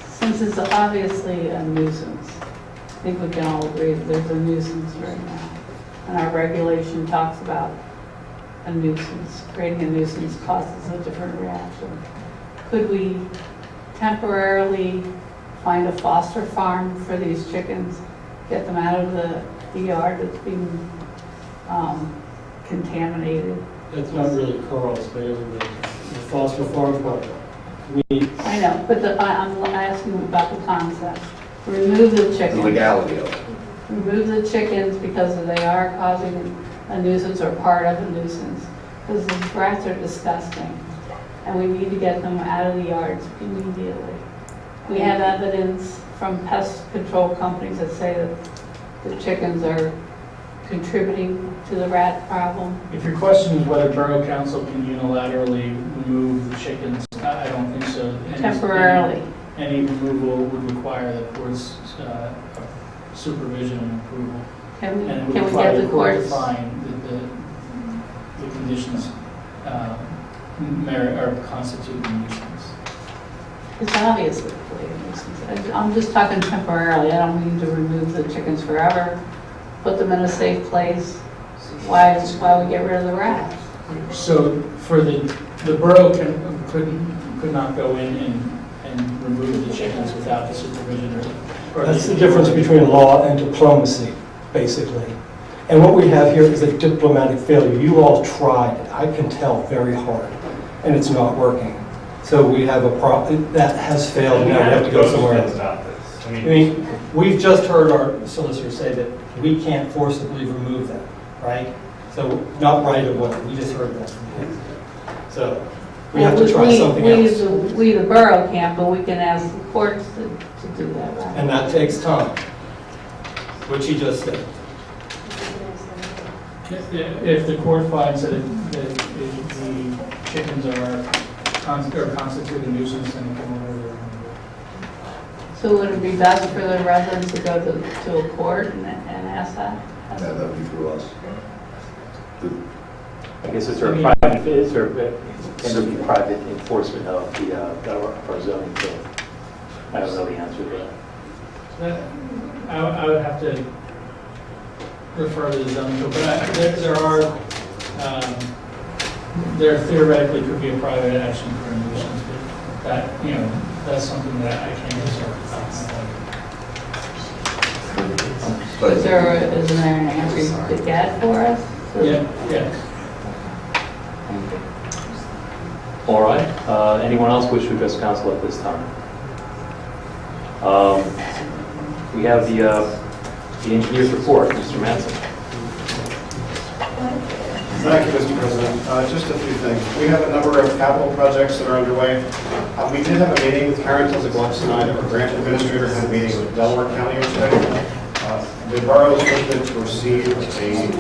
since it's obviously a nuisance, I think we can all agree that there's a nuisance right now. And our regulation talks about a nuisance. Creating a nuisance causes a different reaction. Could we temporarily find a foster farm for these chickens, get them out of the yard that's being contaminated? That's not really Carl's bailiwick. The foster farm part. I know, but I'm asking about the concept. Remove the chickens. The legality of it. Remove the chickens because they are causing a nuisance or part of a nuisance. Because the rats are disgusting. And we need to get them out of the yards immediately. We have evidence from pest control companies that say that the chickens are contributing to the rat problem. If your question is whether Borough Council can unilaterally remove the chickens, I don't think so. Temporarily. Any removal would require the court's supervision and approval. Can we And it would get require the the court to courts? find that the conditions constitute a nuisance. It's obviously a nuisance. I'm just talking temporarily. I don't mean to remove the chickens forever. Put them in a safe place. Why we get rid of the rats? So for the borough could not go in and remove the chickens without the supervision or That's the difference between law and diplomacy, basically. And what we have here is a diplomatic failure. You all tried, I can tell, very hard, and it's not working. So we have a problem, that has failed, now we have to go somewhere else. About this. I mean, we've just heard our solicitor say that we can't forcibly remove them, right? So, not right away, we just heard that from him. So, we have to try something else. We, the borough can't, but we can ask the courts to do that, right? And that takes time, which he just said. If the court finds that the chickens constitute a nuisance, then it can order their removal. So would it be best for the residents to go to a court and ask that? Yeah, that would be through us. I guess is there a private, can there be private enforcement of our zoning code? I don't know the answer to that. I would have to refer to the zoning code, but there theoretically could be a private action for a nuisance, but that, that's something that I can't answer. Is there an answer you could get for us? Yeah. All right. Anyone else wish to address council at this time? We have the engineer's report, Mr. Manson. Thank you, Mr. President. Just a few things. We have a number of capital projects that are underway. We did have a meeting with Karen Tilzig tonight. Our grant administrator had a meeting with Delaware County yesterday. The borough is looking to receive a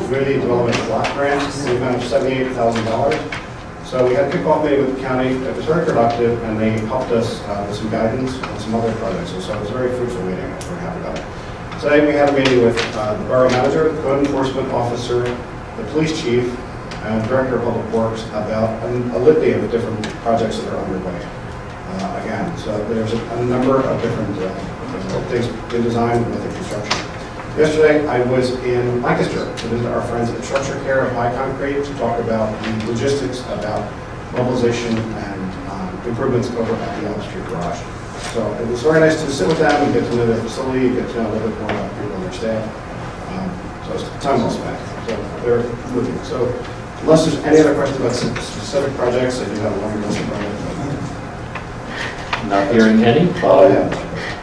community development block grant in the amount of $78,000. So we had a kickoff meeting with the county. It was very productive, and they helped us with some guidance on some other projects. So it was a very fruitful meeting. I was very happy about it. Today we had a meeting with the borough manager, the code enforcement officer, the police chief, and Director of Public Works about a litany of different projects that are underway. Again, so there's a number of different things in design with the construction. Yesterday, I was in Lancaster to visit our friends at Structure Care of High Concrete to talk about the logistics about mobilization and improvements over at the Elm Street Garage. So it was very nice to sit with them and get to know their facility, get to know a little bit more about people and their staff. So it's time well spent. So they're moving. So unless there's any other questions about specific projects, I do have a longer list of projects. Not hearing any.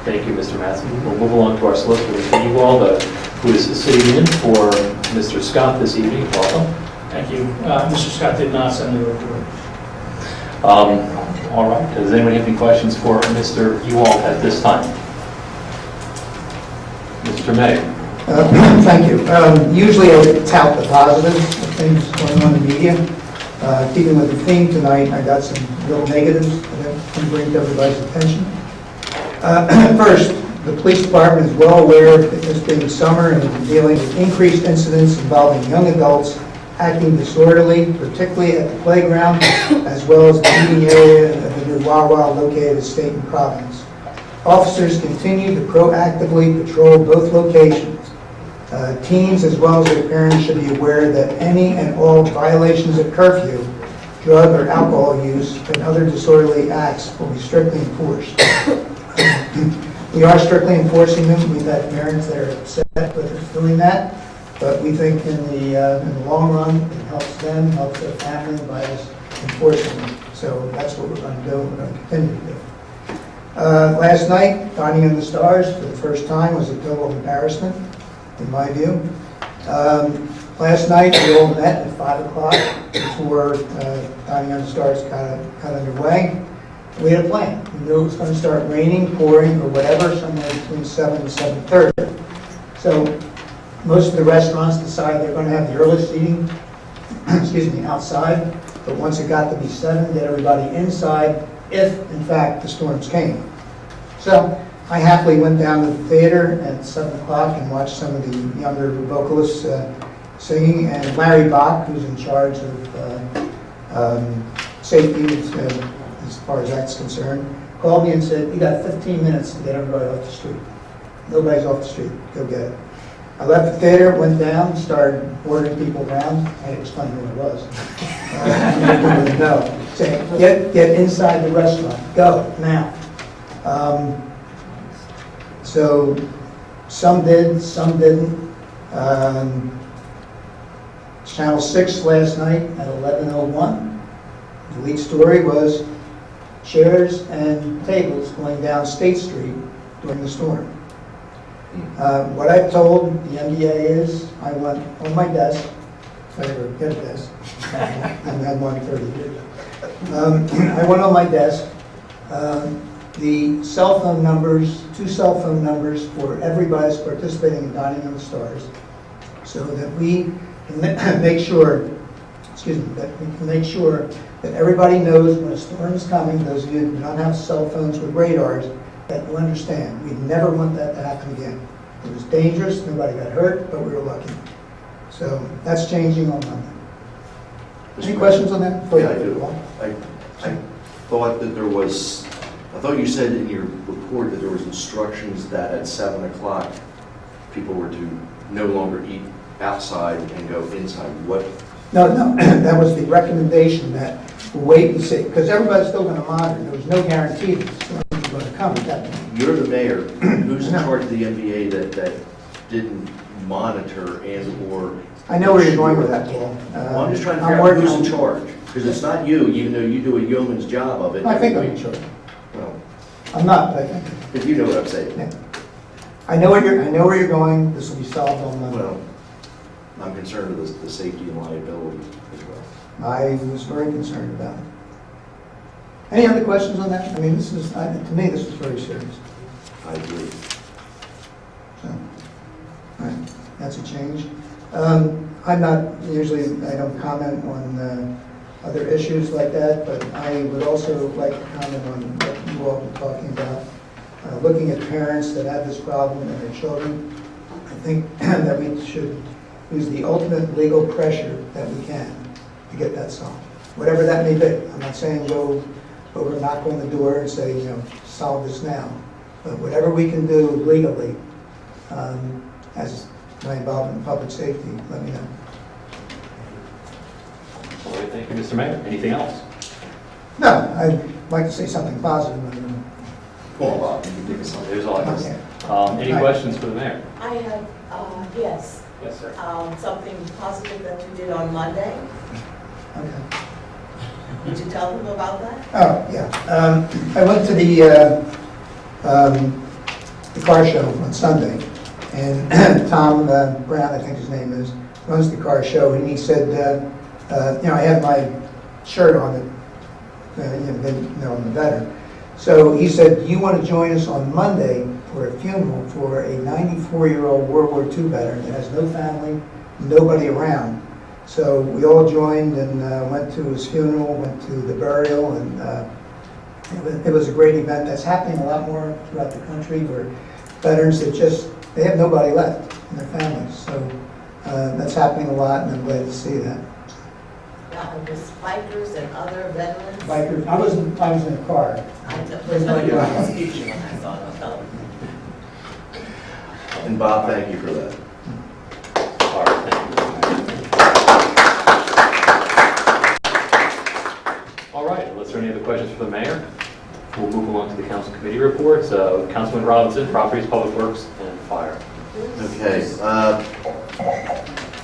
Thank you, Mr. Matson. We'll move along to our solicitor, Mr. Ewald, who is sitting in for Mr. Scott this evening. Welcome. Thank you. Mr. Scott did not send the report. All right. Does anybody have any questions for Mr. Ewald at this time? Mr. May. Thank you. Usually I tout the positives of things going on in the media. Keeping with the theme tonight, I got some real negatives that I can bring to everybody's attention. First, the police department is well aware that this being summer and dealing with increased incidents involving young adults acting disorderly, particularly at the playground, as well as the eating area of the new Wawa located at State and Providence. Officers continue to proactively patrol both locations. Teens as well as their parents should be aware that any and all violations of curfew, drug or alcohol use, and other disorderly acts will be strictly enforced. We are strictly enforcing them. We've had parents that are upset with us doing that, but we think in the long run, it helps them, helps their family by us enforcing them. So that's what we're going to do. We're going to continue to do. Last night, Dining on the Stars for the first time was a total embarrassment, in my view. Last night, we all met at 5 o'clock before Dining on the Stars got underway. We had a plan. We knew it was going to start raining, pouring, or whatever, somewhere between 7 and 7:30. So most of the restaurants decided they're going to have the early seating outside, but once it got to be 7, get everybody inside if, in fact, the storms came. So I happily went down to the theater at 7 o'clock and watched some of the younger vocalists singing, and Larry Bach, who's in charge of safety, as far as that's concerned, called me and said, "You got 15 minutes to get everybody off the street. Nobody's off the street. Go get it." I left the theater, went down, started ordering people around. I explained who it was. People didn't know. Saying, get inside the restaurant. Go, now. So some did, some didn't. Channel 6 last night at 11:01. The lead story was chairs and tables going down State Street during the storm. What I've told the MDA is I want on my desk, if I ever get a desk, I've had one 30 years. I want on my desk the cell phone numbers, 2 cell phone numbers for everybody that's participating in Dining on the Stars, so that we can make sure, that everybody knows when a storm is coming. Those of you who do not have cell phones with radars, that you understand. We never want that to happen again. It was dangerous, nobody got hurt, but we were lucky. So that's changing on Monday. Any questions on that? Yeah, I do. I thought that there was, I thought you said in your report that there was instructions that at 7 o'clock people were to no longer eat outside and go inside. What? No, that was the recommendation, that we'll wait and see, because everybody's still going to monitor. There was no guarantee that the storm was going to come at that point. You're the mayor. Who's in charge of the NBA that didn't monitor and or... I know where you're going with that, Paul. Well, I'm just trying to figure out who's in charge. Because it's not you, even though you do a yeoman's job of it. I think I'm in charge. Well, I'm not, but I think. if you know what I'm saying. Yeah. I know where you're going. This will be solved on Monday. Well, I'm concerned with the safety and liability as well. I was very concerned about it. Any other questions on that? I mean, this is, to me, this is very serious. I agree. So, all right, that's a change. I'm not, usually I don't comment on other issues like that, but I would also like to comment on what you all were talking about. Looking at parents that have this problem and their children, I think that we should use the ultimate legal pressure that we can to get that solved, whatever that may be. I'm not saying go over, knock on the door and say, solve this now. But whatever we can do legally, as my involvement in public safety, let me know. All right, thank you, Mr. Mayor. Anything else? No, I'd like to say something positive. Come on, Bob, you can take us on. There's August. Okay. Any Right. questions for the mayor? I have, yes, Yes, sir. something positive that you did on Monday. Okay. Would you tell them about that? Oh, yeah. I went to the car show on Sunday, and Tom Brown, I think his name is, runs the car show, and he said, I have my shirt on it, I'm a veteran. So he said, you want to join us on Monday for a funeral for a 94-year-old World War II veteran that has no family, nobody around. So we all joined and went to his funeral, went to the burial, and it was a great event. That's happening a lot more throughout the country where veterans that they have nobody left in their families. So that's happening a lot, and I'm glad to see that. Now, was bikers and other veterans? Bikers, I was in a car. I There's no you idea. were speaking when I saw it on television. And Bob, thank you for that. All right, thank you. All right, unless there are any other questions for the mayor, we'll move along to the council committee reports. Councilman Robinson, Properties, Public Works, and Fire. Okay,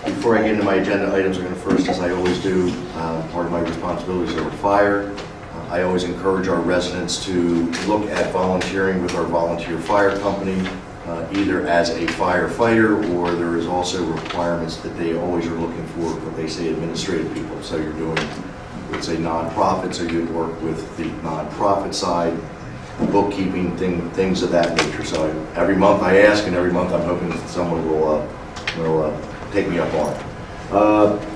before I get into my agenda items, I'm going to first, as I always do, part of my responsibilities over fire. I always encourage our residents to look at volunteering with our volunteer fire company, either as a firefighter, or there is also requirements that they always are looking for, what they say, administrative people. So you're doing, let's say, nonprofit, so you work with the nonprofit side, bookkeeping, things of that nature. So every month I ask, and every month I'm hoping that someone will take me up on it.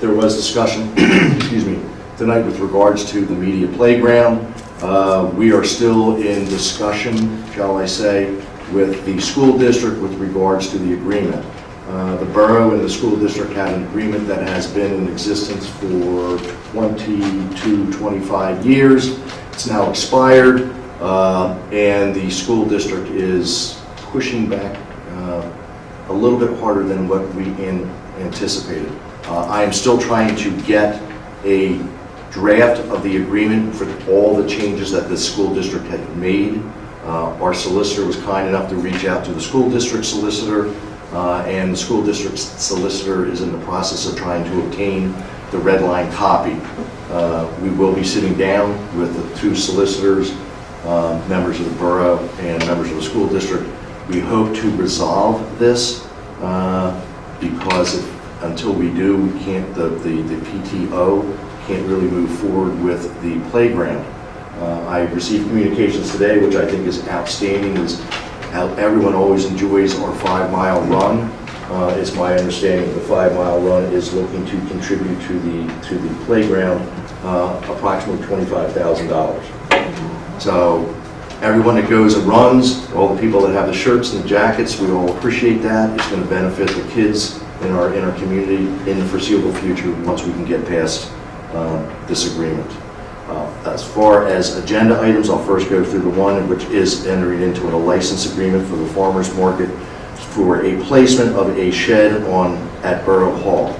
There was discussion, excuse me, tonight with regards to the media playground. We are still in discussion, shall I say, with the school district with regards to the agreement. The borough and the school district had an agreement that has been in existence for 25 years. It's now expired, and the school district is pushing back a little bit harder than what we anticipated. I am still trying to get a draft of the agreement for all the changes that the school district had made. Our solicitor was kind enough to reach out to the school district solicitor, and the school district solicitor is in the process of trying to obtain the red line copy. We will be sitting down with the two solicitors, members of the borough and members of the school district. We hope to resolve this because until we do, we can't, the PTO can't really move forward with the playground. I received communications today, which I think is outstanding, is how everyone always enjoys our 5-mile run. It's my understanding the 5-mile run is looking to contribute to the playground approximately $25,000. So everyone that goes and runs, all the people that have the shirts and the jackets, we all appreciate that. It's going to benefit the kids in our community in the foreseeable future once we can get past this agreement. As far as agenda items, I'll first go through the one which is entering into a license agreement for the farmers market for a placement of a shed at Borough Hall,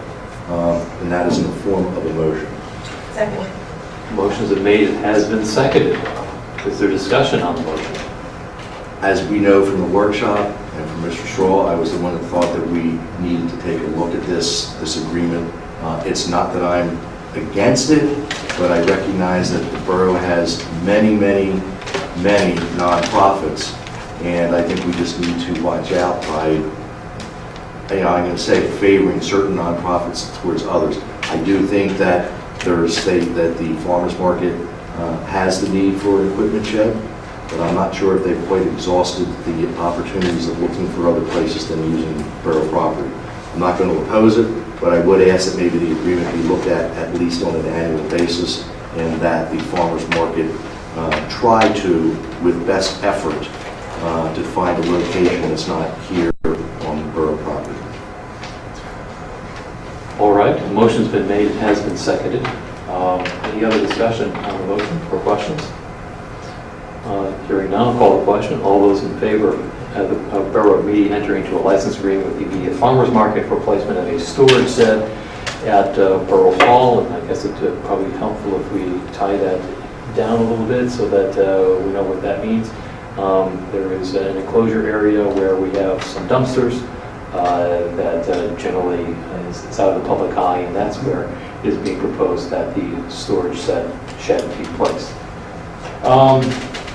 and that is in the form of a motion. Second. Motion's been made and has been seconded. Is there discussion on the motion? As we know from the workshop and from Mr. Straw, I was the one that thought that we needed to take a look at this agreement. It's not that I'm against it, but I recognize that the borough has many, many, many nonprofits, and I think we just need to watch out by, I'm going to say, favoring certain nonprofits towards others. I do think that that the farmers market has the need for an equipment shed, but I'm not sure if they've quite exhausted the opportunities of looking for other places than using borough property. I'm not going to oppose it, but I would ask that maybe the agreement be looked at least on an annual basis, and that the farmers market try to, with best effort, to find a location that's not here on the borough property. All right, the motion's been made, it has been seconded. Any other discussion on the motion or questions? Hearing none, I'll call the question. All those in favor of Borough Media entering into a license agreement with the immediate farmers market for placement of a storage shed at Borough Hall, and I guess it'd probably be helpful if we tie that down a little bit so that we know what that means. There is an enclosure area where we have some dumpsters that generally is out of the public eye, and that's where it is being proposed that the storage shed be placed.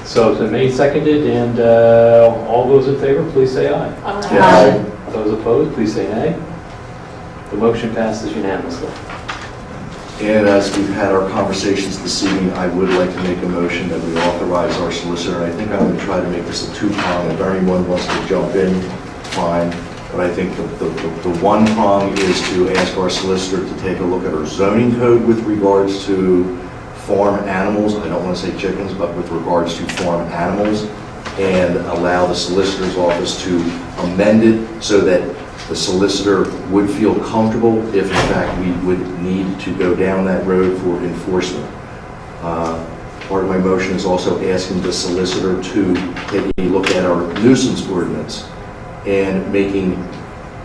So it's been made, seconded, and all those in favor, please say aye. Aye. Those opposed, please say nay. The motion passes unanimously. And as we've had our conversations this evening, I would like to make a motion that we authorize our solicitor. I think I'm going to try to make this a two-prong. If anyone wants to jump in, fine. But I think the one prong is to ask our solicitor to take a look at our zoning code with regards to farm animals. I don't want to say chickens, but with regards to farm animals, and allow the solicitor's office to amend it so that the solicitor would feel comfortable if in fact we would need to go down that road for enforcement. Part of my motion is also asking the solicitor to take a look at our nuisance ordinance and making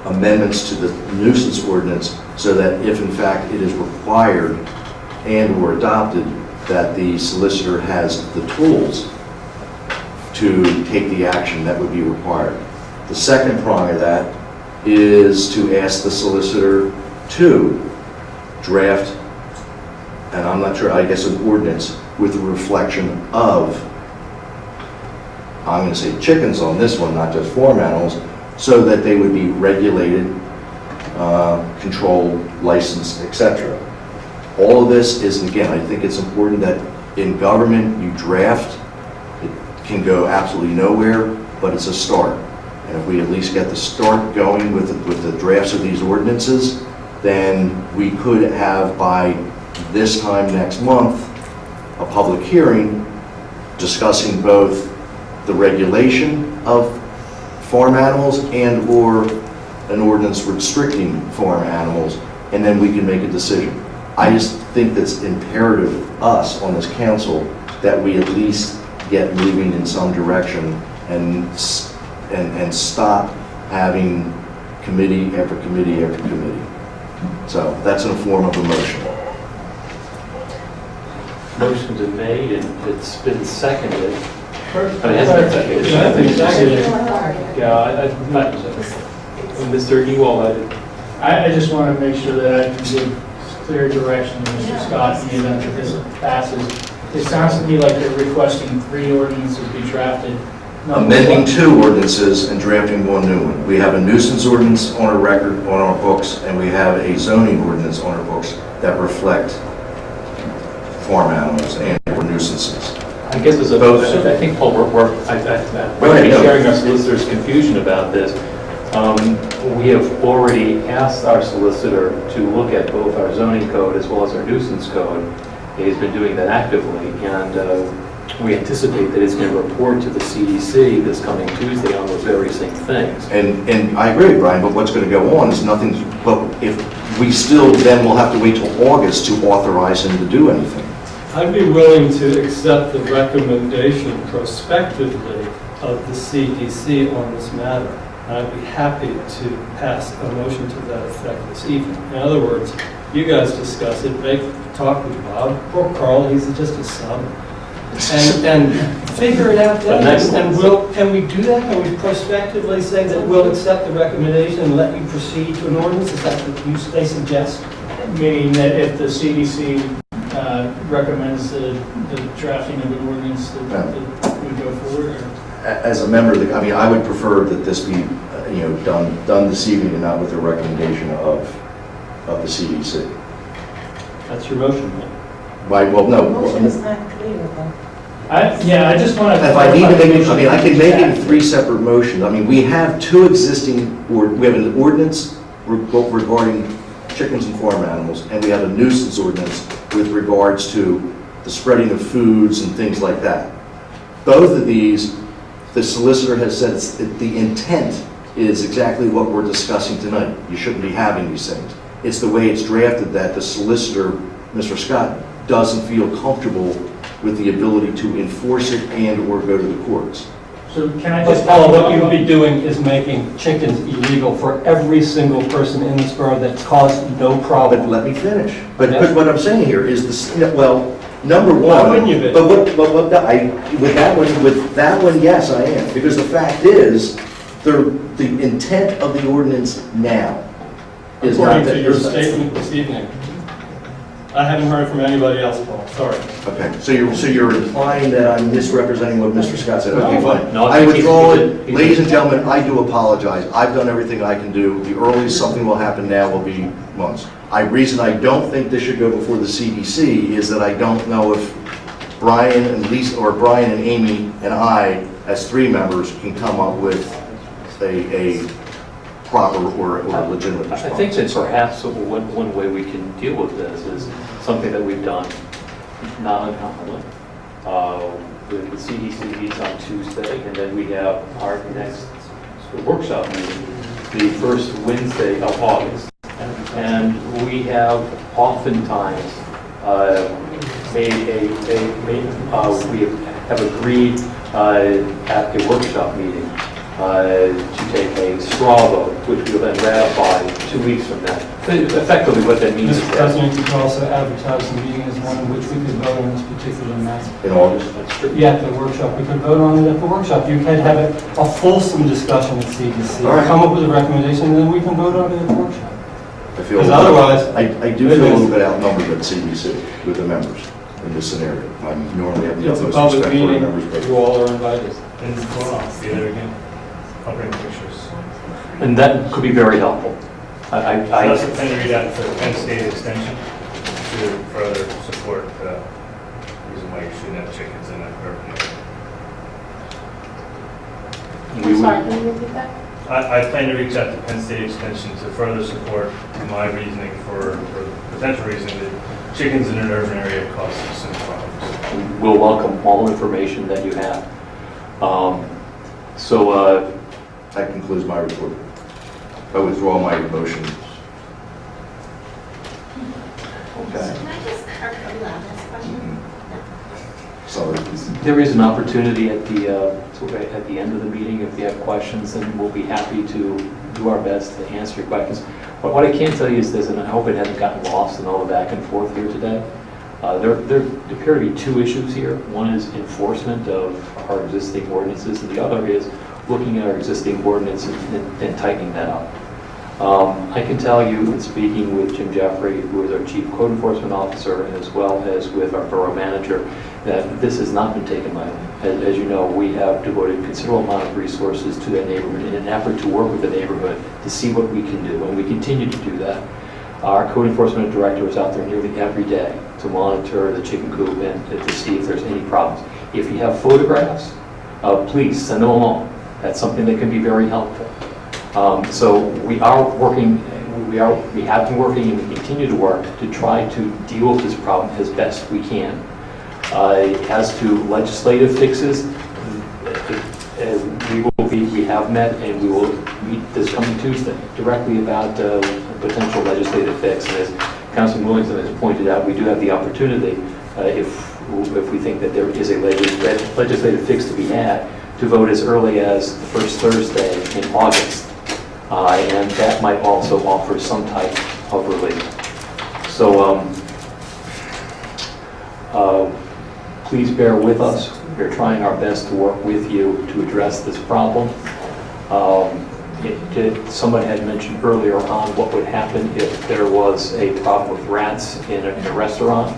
amendments to the nuisance ordinance so that if in fact it is required and or adopted, that the solicitor has the tools to take the action that would be required. The second prong of that is to ask the solicitor to draft, and I'm not sure, I guess an ordinance with a reflection of, I'm going to say chickens on this one, not just farm animals, so that they would be regulated, controlled, licensed, etc. All of this is, again, I think it's important that in government you draft. It can go absolutely nowhere, but it's a start. And if we at least get the start going with the drafts of these ordinances, then we could have by this time next month a public hearing discussing both the regulation of farm animals and or an ordinance restricting farm animals, and then we can make a decision. I just think that's imperative, us on this council, that we at least get moving in some direction and stop having committee after committee after committee. So that's in the form of a motion. Motion's been made and it's been seconded. First, I mean, it hasn't been seconded. Seconded. Yeah, Mr. Ewald, I just want to make sure that I can give clear direction to Mr. Scott in the event that this passes. It sounds to me like they're requesting 3 ordinances be drafted. Amending 2 ordinances and drafting 1 new one. We have a nuisance ordinance on our record, on our books, and we have a zoning ordinance on our books that reflect farm animals and or nuisances. I guess as a, I think, Paul, we're sharing our solicitor's confusion about this. We have already asked our solicitor to look at both our zoning code as well as our nuisance code. He's been doing that actively, and we anticipate that it's going to report to the CDC this coming Tuesday on those very same things. And I agree, Brian, but what's going to go on is nothing, but if we still then will have to wait till August to authorize him to do anything. I'd be willing to accept the recommendation prospectively of the CDC on this matter. And I'd be happy to pass a motion to that effect this evening. In other words, you guys discuss it, talk with Bob, poor Carl, he's just a sub, and figure it out then. And can we do that? Can we prospectively say that we'll accept the recommendation and let you proceed to an ordinance? Is that what they suggest? Meaning that if the CDC recommends the drafting of an ordinance that we go forward, or? As a member of the, I mean, I would prefer that this be, done this evening and not with the recommendation of the CDC. That's your motion, then? Right, well, no. Motion is not clear, though. I just want to. If I need to make it, I mean, I can make it in 3 separate motions. I mean, we have 2 existing, we have an ordinance regarding chickens and farm animals, and we have a nuisance ordinance with regards to the spreading of foods and things like that. Both of these, the solicitor has said the intent is exactly what we're discussing tonight. You shouldn't be having these things. It's the way it's drafted that the solicitor, Mr. Scott, doesn't feel comfortable with the ability to enforce it and or go to the courts. So can I just follow, what you would be doing is making chickens illegal for every single person in this borough that's caused no problem. But let me finish. But what I'm saying here is this, well, number one. Why wouldn't you be? But with that one, yes, I am. Because the fact is, the intent of the ordinance now is not According that. to your statement this evening. I haven't heard from anybody else, Paul, sorry. Okay, so you're implying that I'm misrepresenting what Mr. Scott said. Okay, No. fine. No, I withdraw he it. did. Ladies and gentlemen, I do apologize. I've done everything I can do. The earliest something will happen now will be months. Reason I don't think this should go before the CDC is that I don't know if Brian and Lisa, or Brian and Amy and I, as 3 members, can come up with a proper or legitimate response. I think that perhaps one way we can deal with this is something that we've done, not uncommonly. The CDC meets on Tuesday, and then we have our next workshop meeting, the first Wednesday of August. And we have oftentimes we have agreed at a workshop meeting to take a straw vote, which we'll then ratify 2 weeks from now. Effectively, what that means is Mr. that... President, you can also advertise the meeting as one in which we could vote on this particular matter. In August? That's true. Yeah, at the workshop, we could vote on it at the workshop. You can have a fulsome discussion with CDC, All right. come up with a recommendation, and then we can vote on it at the workshop. I feel Because otherwise... I do feel a little bit outnumbered at CDC with the members in this scenario. I normally have the It's a utmost public respect for the meeting, members. But you all are invited. And I'll be there again. I'll bring pictures. And that could be very helpful. I also plan to read out for the Penn State extension to further support the reason why you shouldn't have chickens in that urban area. I'm sorry, can you repeat that? I plan to reach out to Penn State extension to further support my reasoning for potential reasoning that chickens in an urban area cause some problems. We'll welcome all information that you have. that concludes my report. I withdraw my motion. Okay. Can I just clarify this question? Sorry. There is an opportunity at the end of the meeting, if you have questions, and we'll be happy to do our best to answer your questions. But what I can tell you is this, and I hope it hasn't gotten lost in all the back and forth here today. There appear to be 2 issues here. One is enforcement of our existing ordinances, and the other is looking at our existing ordinance and tightening that up. I can tell you, in speaking with Jim Jeffrey, who is our Chief Code Enforcement Officer, as well as with our Borough Manager, that this has not been taken lightly. As you know, we have devoted considerable amount of resources to that neighborhood in an effort to work with the neighborhood to see what we can do, and we continue to do that. Our Code Enforcement Director is out there nearly every day to monitor the chicken coop and to see if there's any problems. If you have photographs, please send them along. That's something that can be very helpful. So we are working, we have been working and we continue to work to try to deal with this problem as best we can. As to legislative fixes, we have met and we will meet this coming Tuesday directly about a potential legislative fix. And as Councilman Williamson has pointed out, we do have the opportunity, if we think that there is a legislative fix to be had, to vote as early as the first Thursday in August. And that might also offer some type of relief. So please bear with us. We're trying our best to work with you to address this problem. Someone had mentioned earlier on what would happen if there was a problem with rats in a restaurant.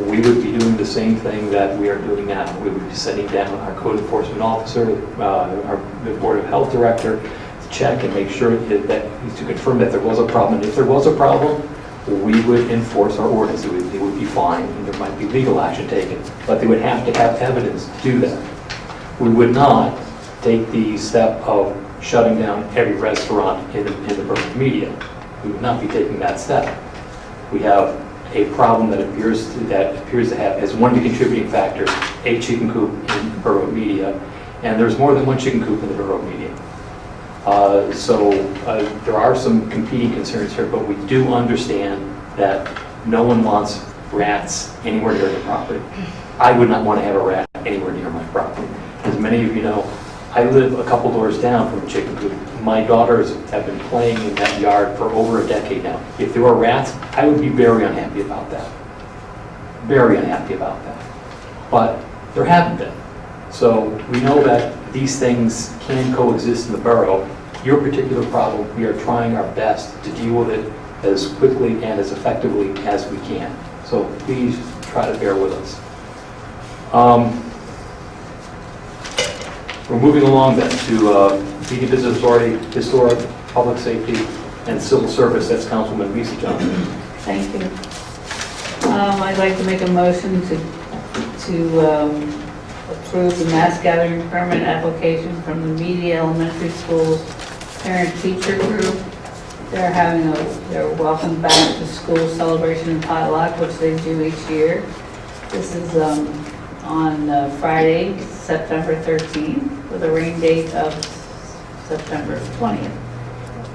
We would be doing the same thing that we are doing now. We would be sending down our code enforcement officer, our Board of Health director, to check and make sure that, to confirm that there was a problem. And if there was a problem, we would enforce our ordinance. It would be fine, and there might be legal action taken, but they would have to have evidence to do that. We would not take the step of shutting down every restaurant in the Borough media. We would not be taking that step. We have a problem that appears to have, as one of the contributing factors, a chicken coop in Borough media, and there's more than one chicken coop in the Borough media. So there are some competing concerns here, but we do understand that no one wants rats anywhere near the property. I would not want to have a rat anywhere near my property. As many of you know, I live a couple doors down from a chicken coop. My daughters have been playing in that yard for over a decade now. If there were rats, I would be very unhappy about that. Very unhappy about that. But there haven't been. So we know that these things can coexist in the borough. Your particular problem, we are trying our best to deal with it as quickly and as effectively as we can. So please try to bear with us. We're moving along then to Media Business Authority, Historic, Public Safety, and Civil Service. That's Councilman Lisa Johnson. Thank you. I'd like to make a motion to approve the mass gathering permit application from the Media Elementary School's parent-teacher group. They're having their welcome back to school celebration and potluck, which they do each year. This is on Friday, September 13th, with a rain date of September 20th,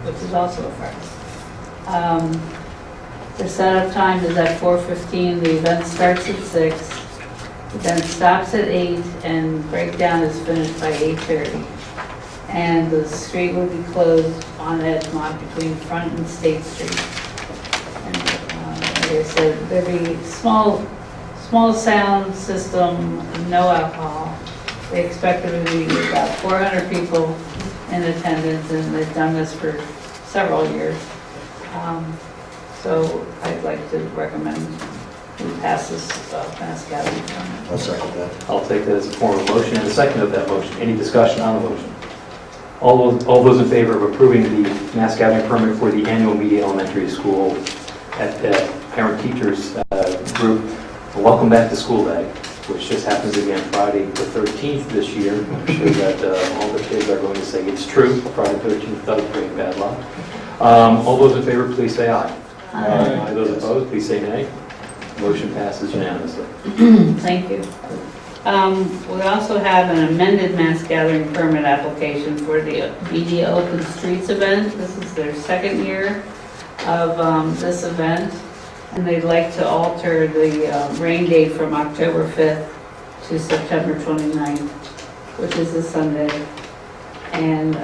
which is also a Friday. The setup time is at 4:15. The event starts at 6. The event stops at 8, and breakdown is finished by 8:30. And the street will be closed on Edgemont between Front and State Street. And like I said, there'll be small sound system, no alcohol. They expect there to be about 400 people in attendance, and they've done this for several years. So I'd like to recommend we pass this mass gathering permit. I'll second that. I'll take that as a form of motion and a second of that motion. Any discussion on the motion? All those in favor of approving the mass gathering permit for the annual Media Elementary School at parent-teachers group, welcome back to school day, which just happens again Friday the 13th this year. I'm sure that all the kids are going to say it's true. Friday the 13th does bring bad luck. All those in favor, please say aye. Aye. Those opposed, please say nay. Motion passes unanimously. Thank you. We also have an amended mass gathering permit application for the Media Open Streets event. This is their second year of this event, and they'd like to alter the rain date from October 5th to September 29th, which is a Sunday. And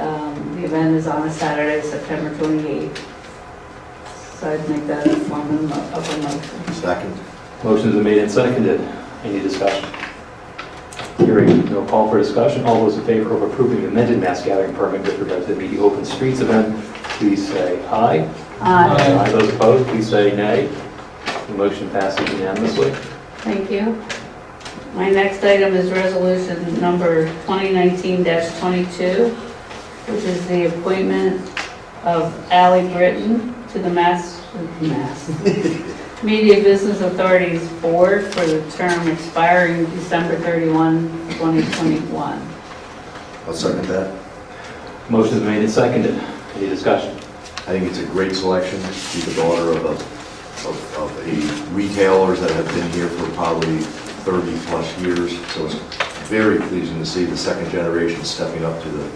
the event is on a Saturday, September 28th. So I'd make that a form of a motion. Second. Motion's been made and seconded. Any discussion? Hearing no call for discussion, all those in favor of approving the amended mass gathering permit with regard to the Media Open Streets event, please say aye. Aye. Aye. Those opposed, please say nay. The motion passes unanimously. Thank you. My next item is resolution number 2019-22, which is the appointment of Ally Britton to the Media Business Authorities Board for the term expiring December 31, 2021. I'll second that. Motion's made and seconded. Any discussion? I think it's a great selection. She's the daughter of a retailers that have been here for probably 30 plus years. So it's very pleasing to see the second generation stepping up to the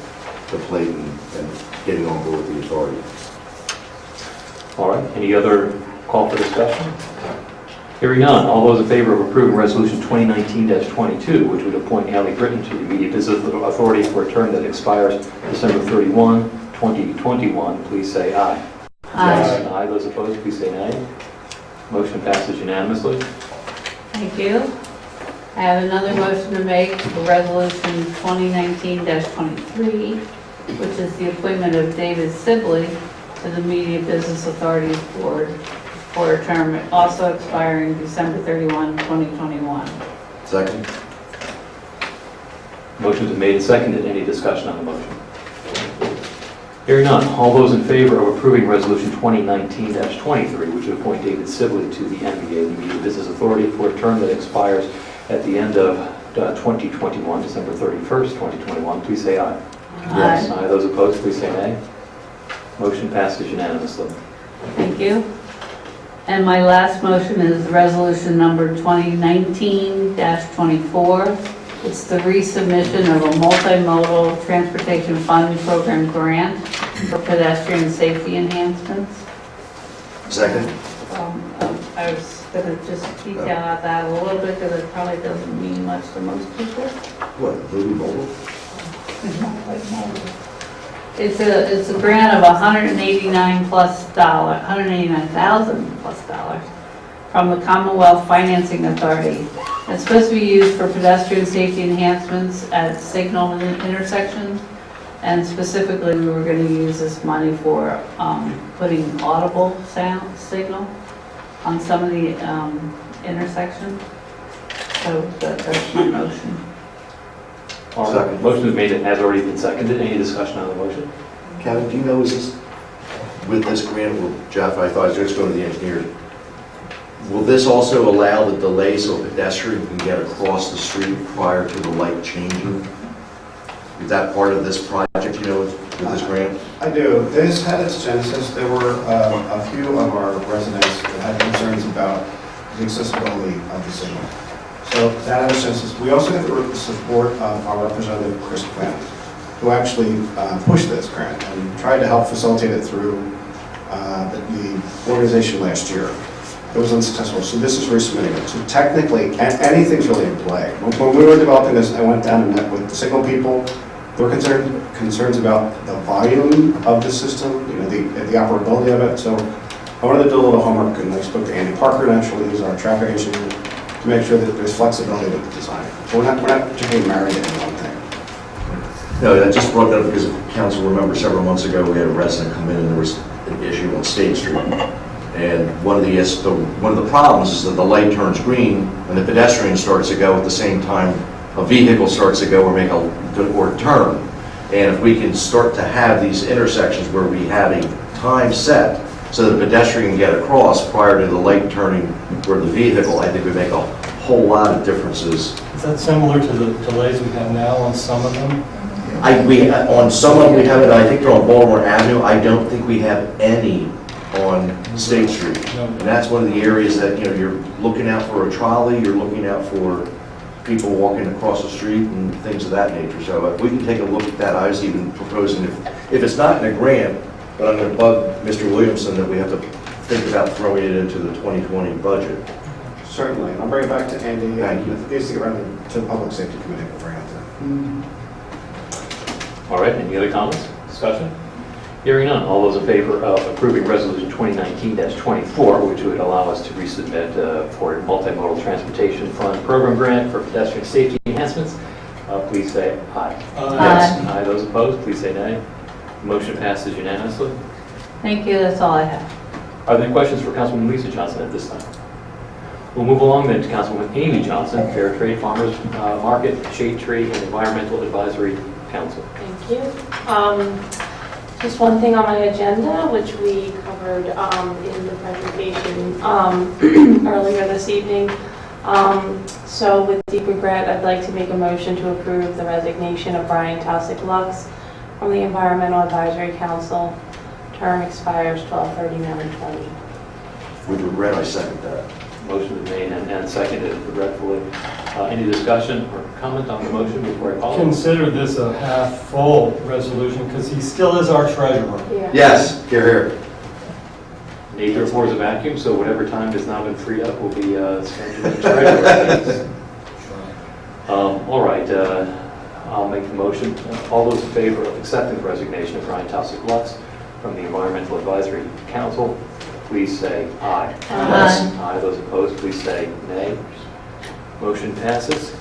plate and getting on board with the authority. All right. Any other call for discussion? Hearing none. All those in favor of approving Resolution 2019-22, which would appoint Ally Britton to the Media Business Authority for a term that expires December 31, 2021, please say aye. Aye. Aye. Those opposed, please say nay. Motion passes unanimously. Thank you. I have another motion to make for resolution 2019-23, which is the appointment of David Sibley to the Media Business Authorities Board for a term also expiring December 31, 2021. Second? Motion's been made and seconded. Any discussion on the motion? Hearing none. All those in favor of approving Resolution 2019-23, which would appoint David Sibley to the MBA, the Media Business Authority, for a term that expires at the end of 2021, December 31st, 2021, please say aye. Yes. Aye. Those opposed, please say nay. Motion passes unanimously. Thank you. And my last motion is resolution number 2019-24. It's the resubmission of a multimodal transportation fund program grant for pedestrian safety enhancements. Second? I was going to just detail out that a little bit because it probably doesn't mean much to most people. What, Ruby Mobile? It's a grant of $189,000+ from the Commonwealth Financing Authority. It's supposed to be used for pedestrian safety enhancements at signal intersections. And specifically, we were going to use this money for putting audible sound signal on some of the intersections. So that's my motion. All right. Motion is made and has already been seconded. Any discussion on the motion? Kevin, do you know, is this, with this grant, well, Jeff, I thought I was just going to the engineers. Will this also allow the delay so a pedestrian can get across the street prior to the light changing? Is that part of this project, you know, with this grant? I do. This had its genesis. There were a few of our residents that had concerns about the accessibility of the signal. So that had its genesis. We also got the support of our representative, Chris Quinn, who actually pushed this grant and tried to help facilitate it through the organization last year. It was unsuccessful, so this is resubmitting it. So technically, anything's really in play. When we were developing this, I went down and met with the signal people. There were concerns about the volume of the system, you know, the operability of it. So I wanted to do a little homework, and I spoke to Andy Parker, naturally, who's our traffic engineer, to make sure that there's flexibility with the design. So we're not particularly married to any one thing. No, I just brought that up because if council remember several months ago, we had a resident come in and there was an issue on State Street. And one of the problems is that the light turns green and the pedestrian starts to go at the same time a vehicle starts to go or make a turn. And if we can start to have these intersections where we have a time set so that the pedestrian can get across prior to the light turning for the vehicle, I think would make a whole lot of differences. Is that similar to the delays we have now on some of them? On some of them we have it, I think they're on Baltimore Avenue. I don't think we have any on State Street. And that's one of the areas that, you know, you're looking out for a trolley, you're looking out for people walking across the street and things of that nature. So if we can take a look at that, I was even proposing, if it's not in a grant, but I'm going to bug Mr. Williamson that we have to think about throwing it into the 2020 budget. Certainly. I'll bring it back to Andy. Thank you. If it needs to get around to the Public Safety Committee, we'll bring it to them. All right, any other comments, discussion? Hearing none, all those in favor of approving Resolution 2019-24, which would allow us to resubmit for a multimodal transportation fund program grant for pedestrian safety enhancements, please say aye. Aye. Aye. Those opposed, please say nay. Motion passes unanimously. Thank you, that's all I have. Are there any questions for Councilwoman Lisa Johnson at this time? We'll move along then to Councilwoman Amy Johnson, Fair Trade Farmers Market, Shade Tree, and Environmental Advisory Council. Thank you. Just one thing on my agenda, which we covered in the presentation earlier this evening. So with deep regret, I'd like to make a motion to approve the resignation of Brian Taussig Lux from the Environmental Advisory Council. Term expires 12/39/20. With regret, I second that. Motion is made and seconded regretfully. Any discussion or comment on the motion before I call it? Consider this a half-full resolution because he still is our treasurer. Yeah. Yes, here. Nature affords a vacuum, so whatever time has now been freed up will be spent in the treasurer. All right, I'll make the motion. All those in favor of accepting the resignation of Brian Taussig Lux from the Environmental Advisory Council, please say aye. Aye. Aye. Those opposed, please say nay. Motion passes.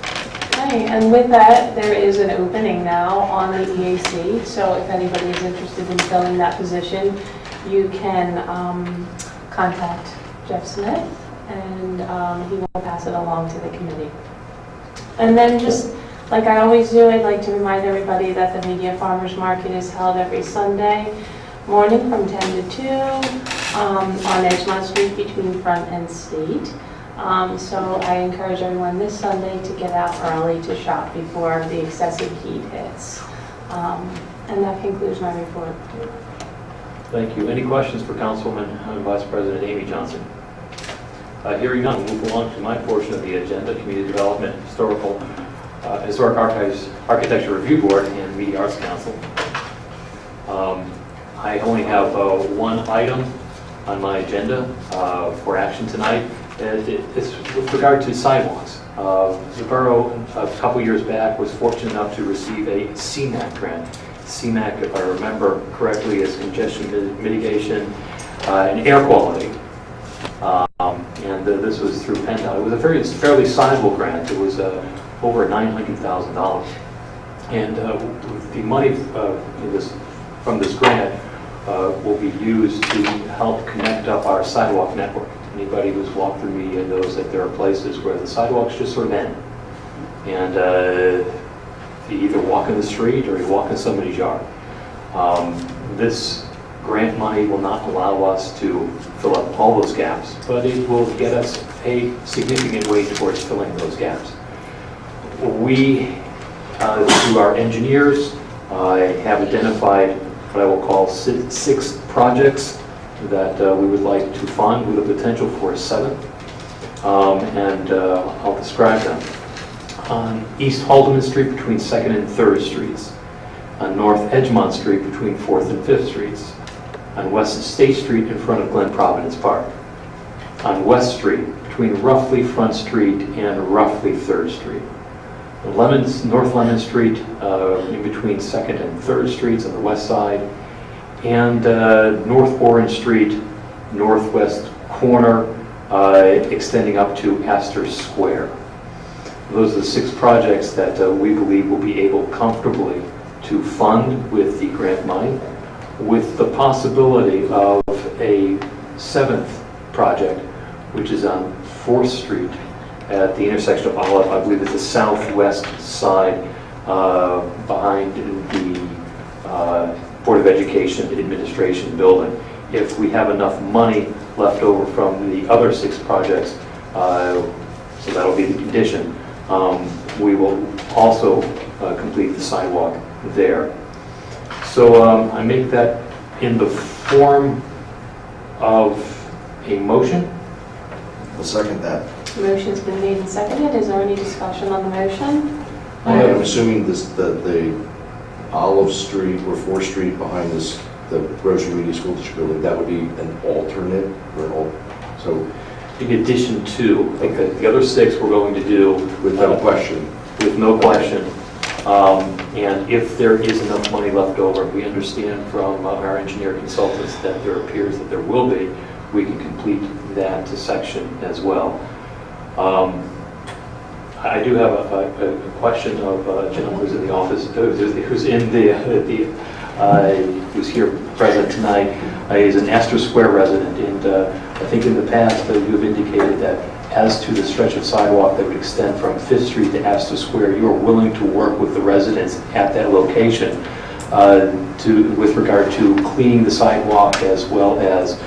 I Okay, and with that, there is an opening now on the EAC, so if anybody is interested in filling that position, you can contact Jeff Smith, and he will pass it along to the committee. And then just like I always do, I'd like to remind everybody that the Media Farmers Market is held every Sunday morning from 10 to 2 on Edgemont Street between Front and State. So I encourage everyone this Sunday to get out early to shop before the excessive heat hits. And that concludes my report. Thank you. Any questions for Councilwoman and Vice President Amy Johnson? Hearing none, we'll move along to my portion of the agenda, Community Development, Historic Archives, Architecture Review Board, and Media Arts Council. I only have one item on my agenda for action tonight. It's with regard to sidewalks. The borough, a couple years back, was fortunate enough to receive a CMAQ grant. CMAQ, if I remember correctly, is congestion mitigation and air quality. And this was through PennDOT. It was a fairly sizable grant. It was over $900,000. And the money from this grant will be used to help connect up our sidewalk network. Anybody who's walked through media knows that there are places where the sidewalks just sort of end. And you either walk in the street or you walk in somebody's yard. This grant money will not allow us to fill up all those gaps, but it will get us a significant way towards filling those gaps. We, through our engineers, have identified what I will call 6 projects that we would like to fund with a potential for a 7th. And I'll describe them. On East Haldeman Street between 2nd and 3rd Streets. On North Edgemont Street between 4th and 5th Streets. On West State Street in front of Glen Providence Park. On West Street between roughly Front Street and roughly 3rd Street. North Lemon Street in between 2nd and 3rd Streets on the west side. And North Orange Street, northwest corner, extending up to Astor Square. Those are the 6 projects that we believe will be able comfortably to fund with the grant money, with the possibility of a 7th project, which is on 4th Street at the intersection of Olive. I believe it's the southwest side behind the Board of Education Administration building. If we have enough money left over from the other 6 projects, so that'll be the condition, we will also complete the sidewalk there. So I make that in the form of a motion. I'll second that. Motion's been made and seconded. Is there any discussion on the motion? I'm assuming the Olive Street or 4th Street behind the Grocery Media School District building, that would be an alternate so in addition to, I think that the other 6 we're going to do with no question. With no question. And if there is enough money left over, we understand from our engineer consultants that there appears that there will be, we can complete that section as well. I do have a question of a gentleman who's in the office, who's here present tonight. He's an Astor Square resident, and I think in the past you have indicated that as to the stretch of sidewalk that would extend from 5th Street to Astor Square, you are willing to work with the residents at that location with regard to cleaning the sidewalk as well as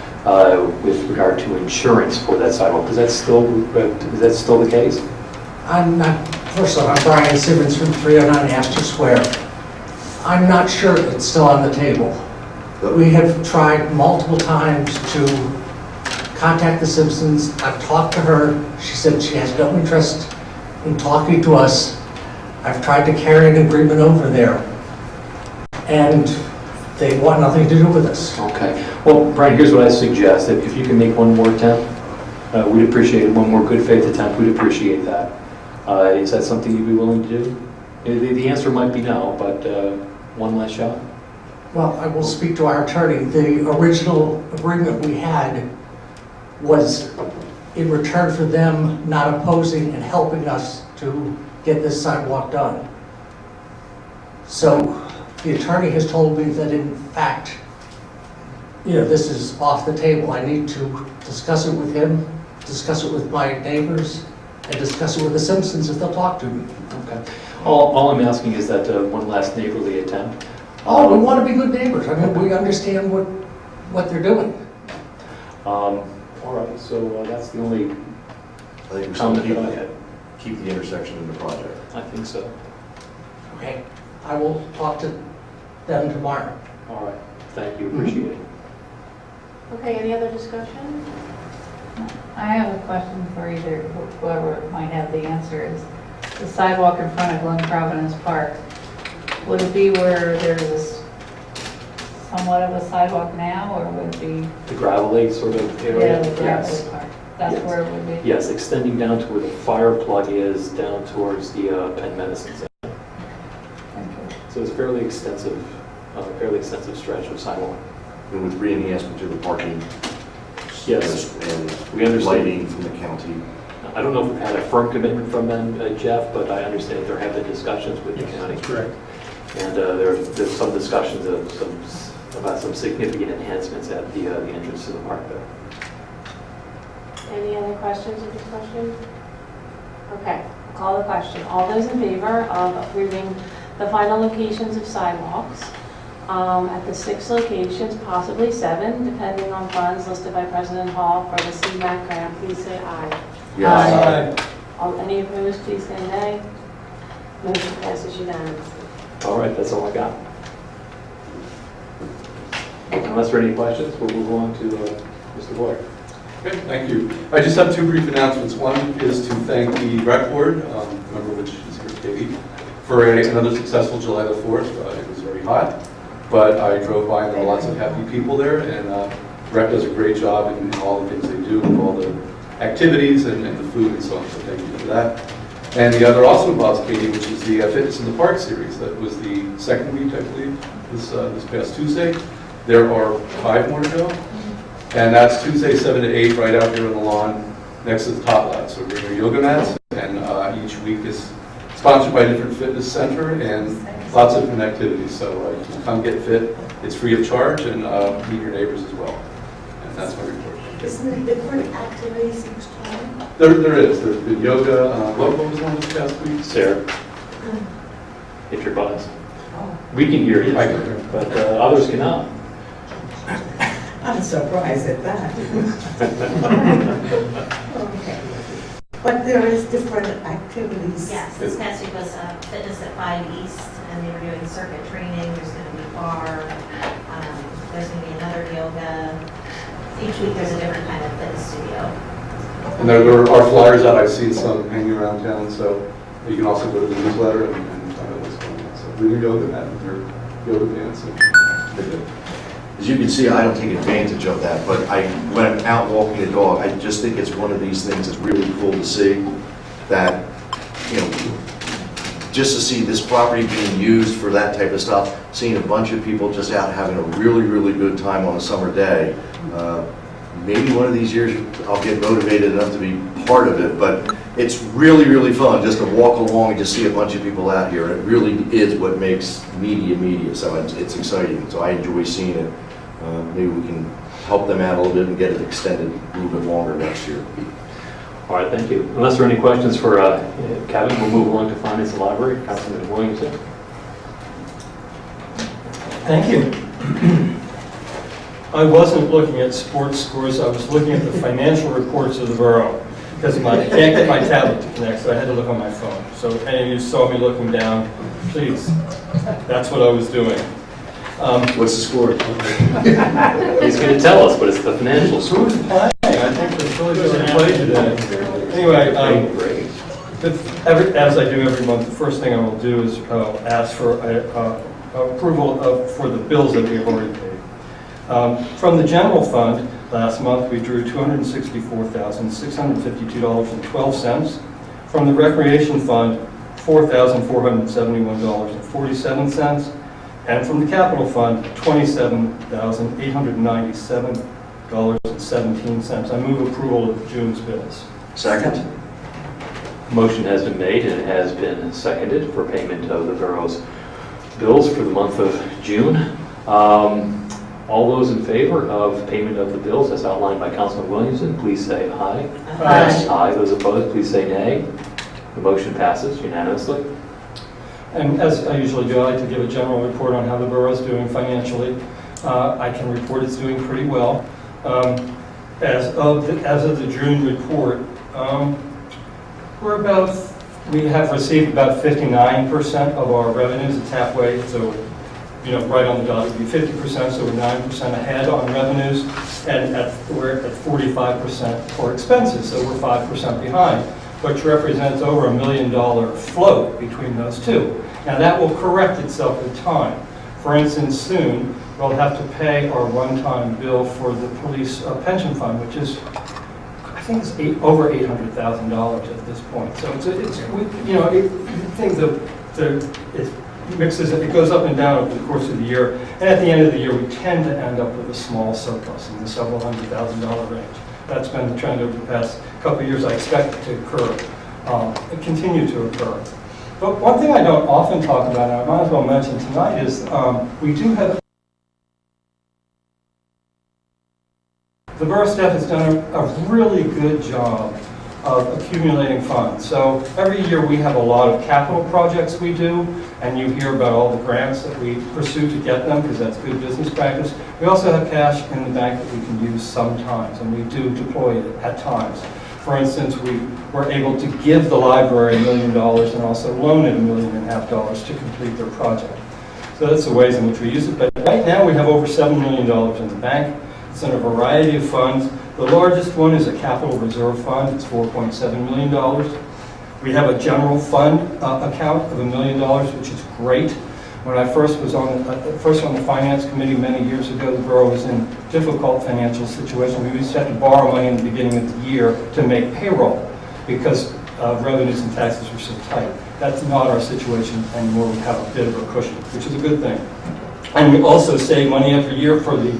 with regard to insurance for that sidewalk. Is that still the case? First of all, I'm Brian Simmons from 309 Astor Square. I'm not sure it's still on the table. We have tried multiple times to contact the Simpsons. I've talked to her. She said she has no interest in talking to us. I've tried to carry an agreement over there, and they want nothing to do with us. Okay. Well, Brian, here's what I suggest. If you can make one more attempt, we'd appreciate it. One more good faith attempt, we'd appreciate that. Is that something you'd be willing to do? The answer might be no, but one last shot? Well, I will speak to our attorney. The original agreement we had was in return for them not opposing and helping us to get this sidewalk done. So the attorney has told me that in fact, this is off the table. I need to discuss it with him, discuss it with my neighbors, and discuss it with the Simpsons if they'll talk to me. Okay. All I'm asking is that one last neighborly attempt. Oh, we want to be good neighbors. I mean, we understand what they're doing. All right, so that's the only I think we comment should that I had. keep the intersection in the project. I think so. Okay, I will talk to them tomorrow. All right, thank you, appreciate it. Okay, any other discussion? I have a question for either whoever might have the answer is, the sidewalk in front of Glen Providence Park, would it be where there's somewhat of a sidewalk now, or would it be? The gravelly sort of area? Yeah, the gravelly Yes. part. That's Yes. where it would be? Yes, extending down to where the fire plug is, down towards the Penn Medicine Center. Thank you. So it's fairly extensive stretch of sidewalk. And with re-enhancement to the parking. Yes. And We understand. lighting from the county. I don't know if we've had a firm commitment from them, Jeff, but I understand there have been discussions with the county. Correct. And there's some discussions about some significant enhancements at the entrance to the park there. Any other questions or discussion? Okay, I'll call the question. All those in favor of approving the final locations of sidewalks at the 6 locations, possibly 7, depending on funds listed by President Hall for the CMAC grant, please say aye. Yes. Any opposed, please say nay. Motion passes unanimously. All right, that's all I got. Unless there are any questions, we'll move on to Mr. Boyer. Okay, thank you. I just have 2 brief announcements. One is to thank the rec board, member which is here, Katie, for another successful July the 4th. It was very hot, but I drove by and there were lots of happy people there, and rec does a great job in all the things they do, with all the activities and the food and so on, so thank you for that. And the other also involves Katie, which is the Fitness in the Park series. That was the second week, I believe, this past Tuesday. There are 5 more to go. And that's Tuesday, 7 to 8, right out here on the lawn, next to the top lot. So bring your yoga mats, and each week is sponsored by a different fitness center and lots of different activities. So you can come get fit. It's free of charge, and meet your neighbors as well. And that's my report. Isn't there different activities each time? There is. There's been yoga. What was one this past week? Sarah, hit your buttons. We can hear you, but others cannot. I'm surprised at that. Okay. But there is different activities. Yes, this past week was fitness at 5 East, and they were doing circuit training. There's going to be bar. There's going to be another yoga. Each week there's a different kind of fitness studio. And there are flyers out. I've seen some hanging around town, so you can also go to the newsletter and find out what's going on. So bring your yoga mat and your yoga pants. As you can see, I don't take advantage of that, but when I'm out walking the dog, I just think it's one of these things that's really cool to see, that, just to see this property being used for that type of stuff, seeing a bunch of people just out having a really, really good time on a summer day. Maybe one of these years I'll get motivated enough to be part of it, but it's really, really fun just to walk along and just see a bunch of people out here. It really is what makes media, so it's exciting. So I enjoy seeing it. Maybe we can help them out a little bit and get it extended a little bit longer next year. All right, thank you. Unless there are any questions for Kevin, we'll move along to Finance and Library. Councilman Williamson. Thank you. I wasn't looking at sports scores, I was looking at the financial reports of the borough, because I can't get my tablet to connect, so I had to look on my phone. So if any of you saw me looking down, please, that's what I was doing. What's the score? He's going to tell us, but it's the financial score. Who's playing? I think the Phillies are going to play today. Anyway, as I do every month, the first thing I will do is ask for approval for the bills that we have already paid. From the general fund, last month we drew $264,652.12. From the recreation fund, $4,471.47. And from the capital fund, $27,897.17. I move approval of June's bills. Second. Motion has been made and it has been seconded for payment of the borough's bills for the month of June. All those in favor of payment of the bills as outlined by Councilman Williamson, please say aye. Aye. Aye. Those opposed, please say nay. The motion passes unanimously. And as I usually do, I like to give a general report on how the borough is doing financially. I can report it's doing pretty well. As of the June report, we have received about 59% of our revenues. It's halfway, so right on the dot would be 50%, so we're 9% ahead on revenues, and we're at 45% for expenses, so we're 5% behind, which represents over $1 million float between those two. Now that will correct itself in time. For instance, soon we'll have to pay our one-time bill for the police pension fund, which is, I think it's over $800,000 at this point. So it mixes, it goes up and down over the course of the year, and at the end of the year we tend to end up with a small surplus in the several $100,000 range. That's been the trend over the past couple of years. I expect it to occur, and continue to occur. But one thing I don't often talk about, and I might as well mention tonight, is we do have, the borough staff has done a really good job of accumulating funds. So every year we have a lot of capital projects we do, and you hear about all the grants that we pursue to get them, because that's good business practice. We also have cash in the bank that we can use sometimes, and we do deploy it at times. For instance, we were able to give the library $1 million and also loan it $1.5 million to complete their project. So that's the ways in which we use it. But right now we have over $7 million in the bank. It's in a variety of funds. The largest one is a capital reserve fund. It's $4.7 million. We have a general fund account of $1 million, which is great. When I first was on the finance committee many years ago, the borough was in a difficult financial situation. We used to have to borrow money in the beginning of the year to make payroll because revenues and taxes were so tight. That's not our situation anymore. We have a bit of a cushion, which is a good thing. And we also save money every year for the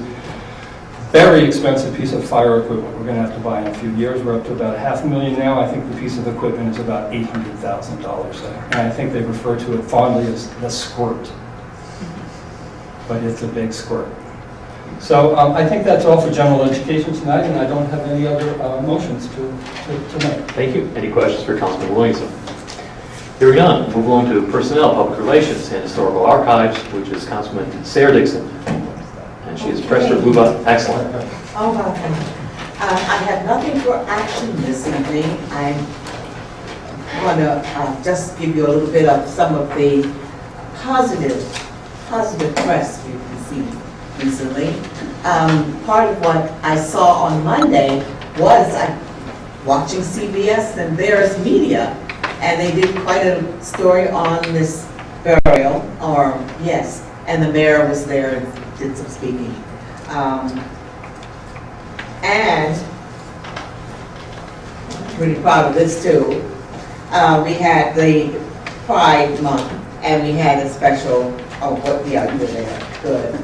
very expensive piece of fire equipment we're going to have to buy in a few years. We're up to about $500,000 now. I think the piece of equipment is about $800,000. And I think they refer to it fondly as the squirt. But it's a big squirt. So I think that's all for general education tonight, and I don't have any other motions to make. Thank you. Any questions for Councilman Williamson? Hearing none, move along to Personnel, Public Relations, and Historical Archives, which is Councilman Sarah Dixon. And she is pressed for blue button. Excellent. Oh, I have nothing for action this evening. I'm going to just give you a little bit of some of the positive press we've received recently. Part of what I saw on Monday was watching CBS, and there's media, and they did quite a story on this burial, and the mayor was there and did some speaking. And I'm pretty proud of this too. We had the Pride Month, and we had a special, you were there, good.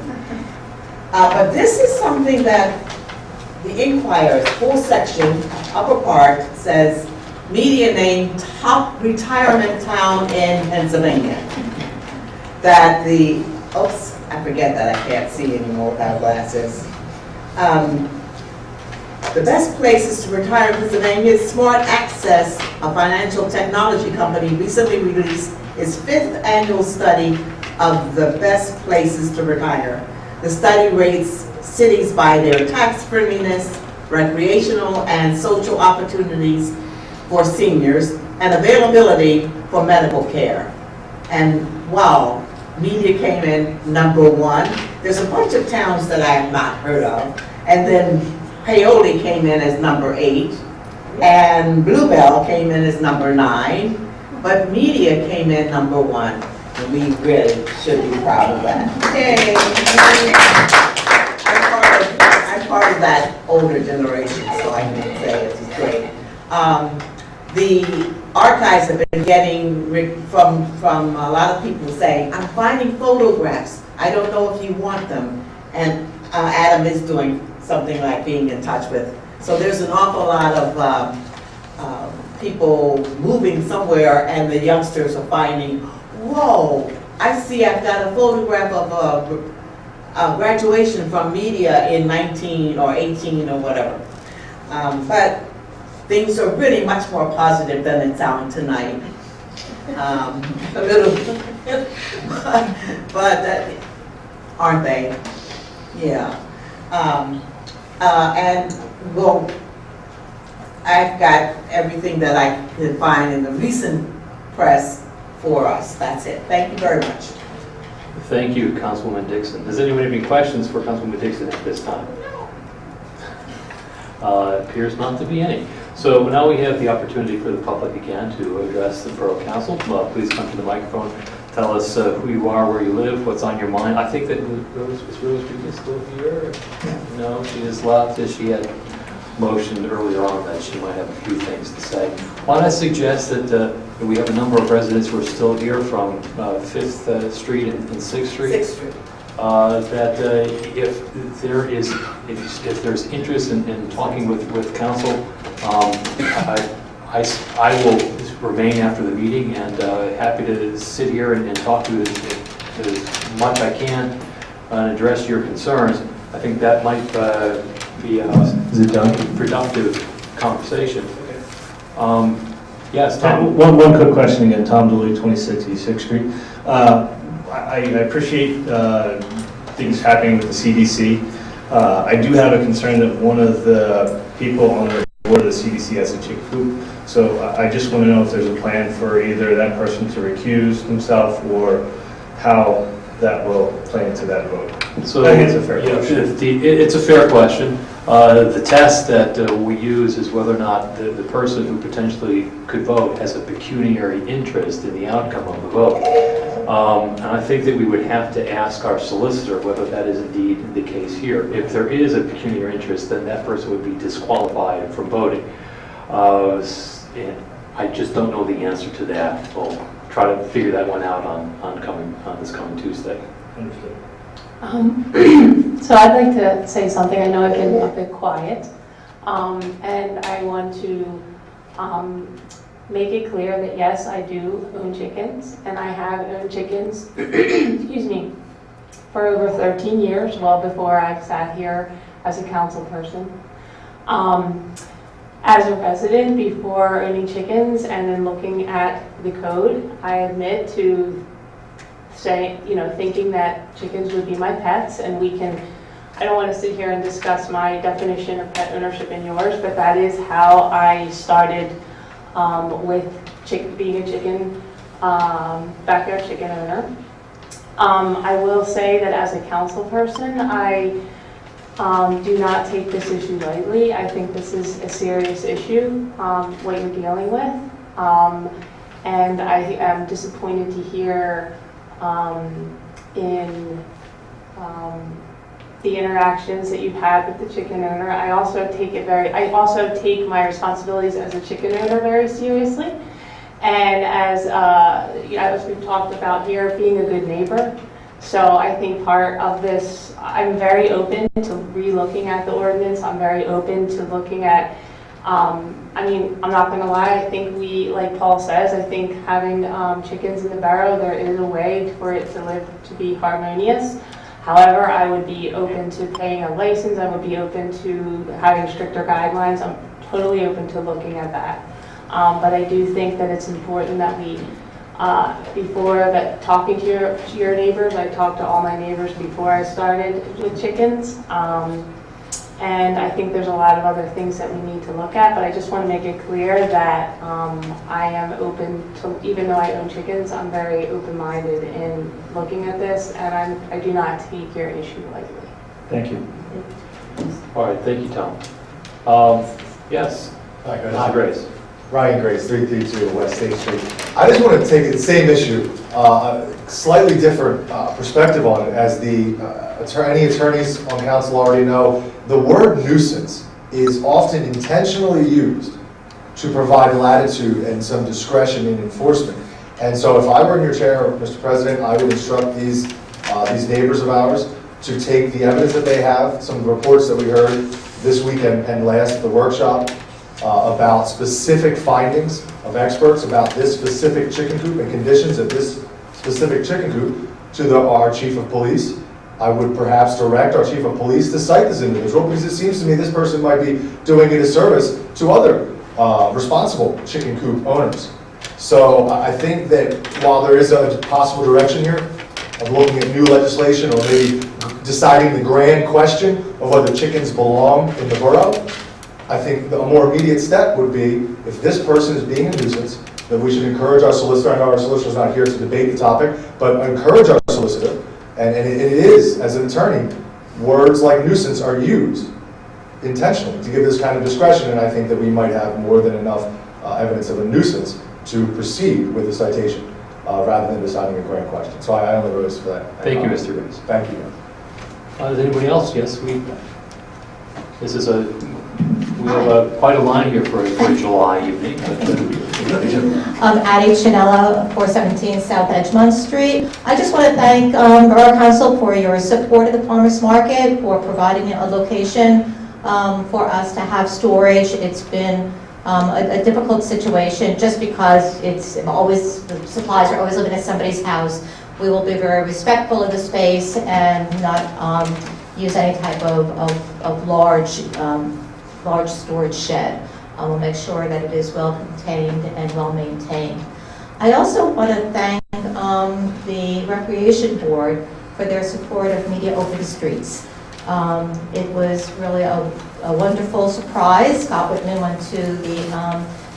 But this is something that the Inquirer's full section, upper part, says, media named top retirement town in Pennsylvania. That the, I forget that, I can't see anymore without glasses. The best places to retire in Pennsylvania is Smart Access, a financial technology company, recently released its 5th annual study of the best places to retire. The study rates cities by their tax friendliness, recreational and social opportunities for seniors, and availability for medical care. And wow, media came in #1. There's a bunch of towns that I have not heard of. And then Paoli came in as #8. And Bluebell came in as #9. But media came in #1. And we really should be proud of that. Yay! I'm part of that older generation, so I can say it's great. The archives have been getting from a lot of people saying, I'm finding photographs. I don't know if you want them. And Adam is doing something like being in touch with. So there's an awful lot of people moving somewhere and the youngsters are finding, whoa, I see I've got a photograph of a graduation from media in 19 or 18 or whatever. But things are really much more positive than it sounds tonight. A little, but aren't they? Yeah. And well, I've got everything that I could find in the recent press for us. That's it. Thank you very much. Thank you, Councilwoman Dixon. Does anyone have any questions for Councilwoman Dixon at this time? Appears not to be any. So now we have the opportunity for the public again to address the Borough Council. Please come to the microphone. Tell us who you are, where you live, what's on your mind. I think that Rose is still here. No, she has left. She had motioned earlier on that she might have a few things to say. Why don't I suggest that we have a number of residents who are still here from 5th Street and 6th Street. 6th Street. That if there's interest in talking with council, I will remain after the meeting and happy to sit here and talk to you as much I can and address your concerns. I think that might be a productive conversation. Yes, Tom. One quick question again. Tom Dooley, 26 East 6th Street. I appreciate things happening with the CDC. I do have a concern that one of the people on the board of the CDC has a chicken coop. So I just want to know if there's a plan for either that person to recuse himself or how that will play into that vote. So I think it's a fair question. It's a fair question. The test that we use is whether or not the person who potentially could vote has a pecuniary interest in the outcome of the vote. And I think that we would have to ask our solicitor whether that is indeed the case here. If there is a pecuniary interest, then that person would be disqualified from voting. And I just don't know the answer to that. We'll try to figure that one out on this coming Tuesday. Understood. So I'd like to say something. I know I've been a bit quiet, and I want to make it clear that yes, I do own chickens, and I have owned chickens, excuse me, for over 13 years, well before I sat here as a council person. As a resident, before owning chickens and then looking at the code, I admit to thinking that chickens would be my pets, and I don't want to sit here and discuss my definition of pet ownership and yours, but that is how I started with being a chicken, backyard chicken owner. I will say that as a council person, I do not take this issue lightly. I think this is a serious issue, what you're dealing with, and I am disappointed to hear in the interactions that you've had with the chicken owner. I also take my responsibilities as a chicken owner very seriously, and as we've talked about here, being a good neighbor. So I think part of this, I'm very open to re-looking at the ordinance. I'm very open to looking at, I'm not going to lie, I think like Paul says, I think having chickens in the barrow, there is a way for it to be harmonious. However, I would be open to paying a license. I would be open to having stricter guidelines. I'm totally open to looking at that. But I do think that it's important that we, talking to your neighbors, I talked to all my neighbors before I started with chickens. And I think there's a lot of other things that we need to look at, but I just want to make it clear that I am open to, even though I own chickens, I'm very open-minded in looking at this, and I do not take your issue lightly. Thank you. All right, thank you, Tom. Yes, Hi, guys. Mr. Grace. Ryan Grace, 332 West 8th Street. I just want to take the same issue, a slightly different perspective on it. As any attorneys on council already know, the word nuisance is often intentionally used to provide latitude and some discretion in enforcement. And so if I were in your chair, Mr. President, I would instruct these neighbors of ours to take the evidence that they have, some of the reports that we heard this week and last at the workshop, about specific findings of experts about this specific chicken coop and conditions of this specific chicken coop to our chief of police. I would perhaps direct our chief of police to cite this individual, because it seems to me this person might be doing a disservice to other responsible chicken coop owners. So I think that while there is a possible direction here of looking at new legislation or maybe deciding the grand question of whether chickens belong in the borough, I think a more immediate step would be, if this person is being a nuisance, that we should encourage our solicitor. I know our solicitor's not here to debate the topic, but encourage our solicitor, and it is, as an attorney, words like nuisance are used intentionally to give this kind of discretion, and I think that we might have more than enough evidence of a nuisance to proceed with the citation rather than deciding a grand question. So I only rose for that. Thank you, Mr. Riggs. Thank you. Does anybody else? Yes, this is we have quite a line here for a July evening. Addie Chinella, 417 South Edgemont Street. I just want to thank Borough Council for your support of the farmers market, for providing a location for us to have storage. It's been a difficult situation just because it's always, the supplies are always living at somebody's house. We will be very respectful of the space and not use any type of large storage shed. We'll make sure that it is well contained and well maintained. I also want to thank the Recreation Board for their support of Media Open Streets. It was really a wonderful surprise. Scott Whitman went to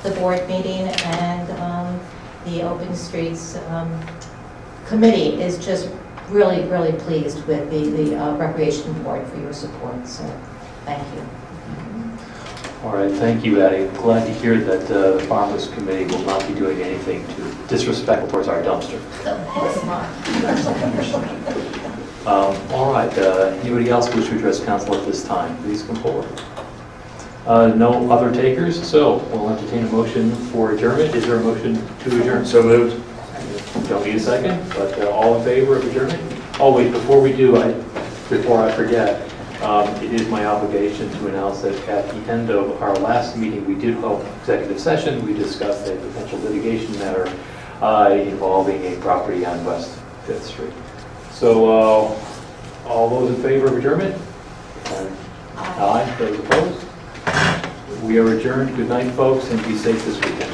the board meeting, and the Open Streets committee is just really, really pleased with the Recreation Board for your support. So thank you. All right, thank you, Addie. Glad to hear that the Farmers Committee will not be doing anything to disrespectful towards our dumpster. Of course not. All right, anybody else wish to address council at this time? Please come forward. No other takers, so we'll entertain a motion for adjournment. Is there a motion to adjourn? So moved. Don't need a second, but all in favor of adjournment? Oh wait, before we do, before I forget, it is my obligation to announce that at the end of our last meeting, we did hold executive session. We discussed a potential litigation matter involving a property on West 5th Street. So all those in favor of adjournment? Aye. Those opposed? We are adjourned. Good night, folks, and be safe this weekend.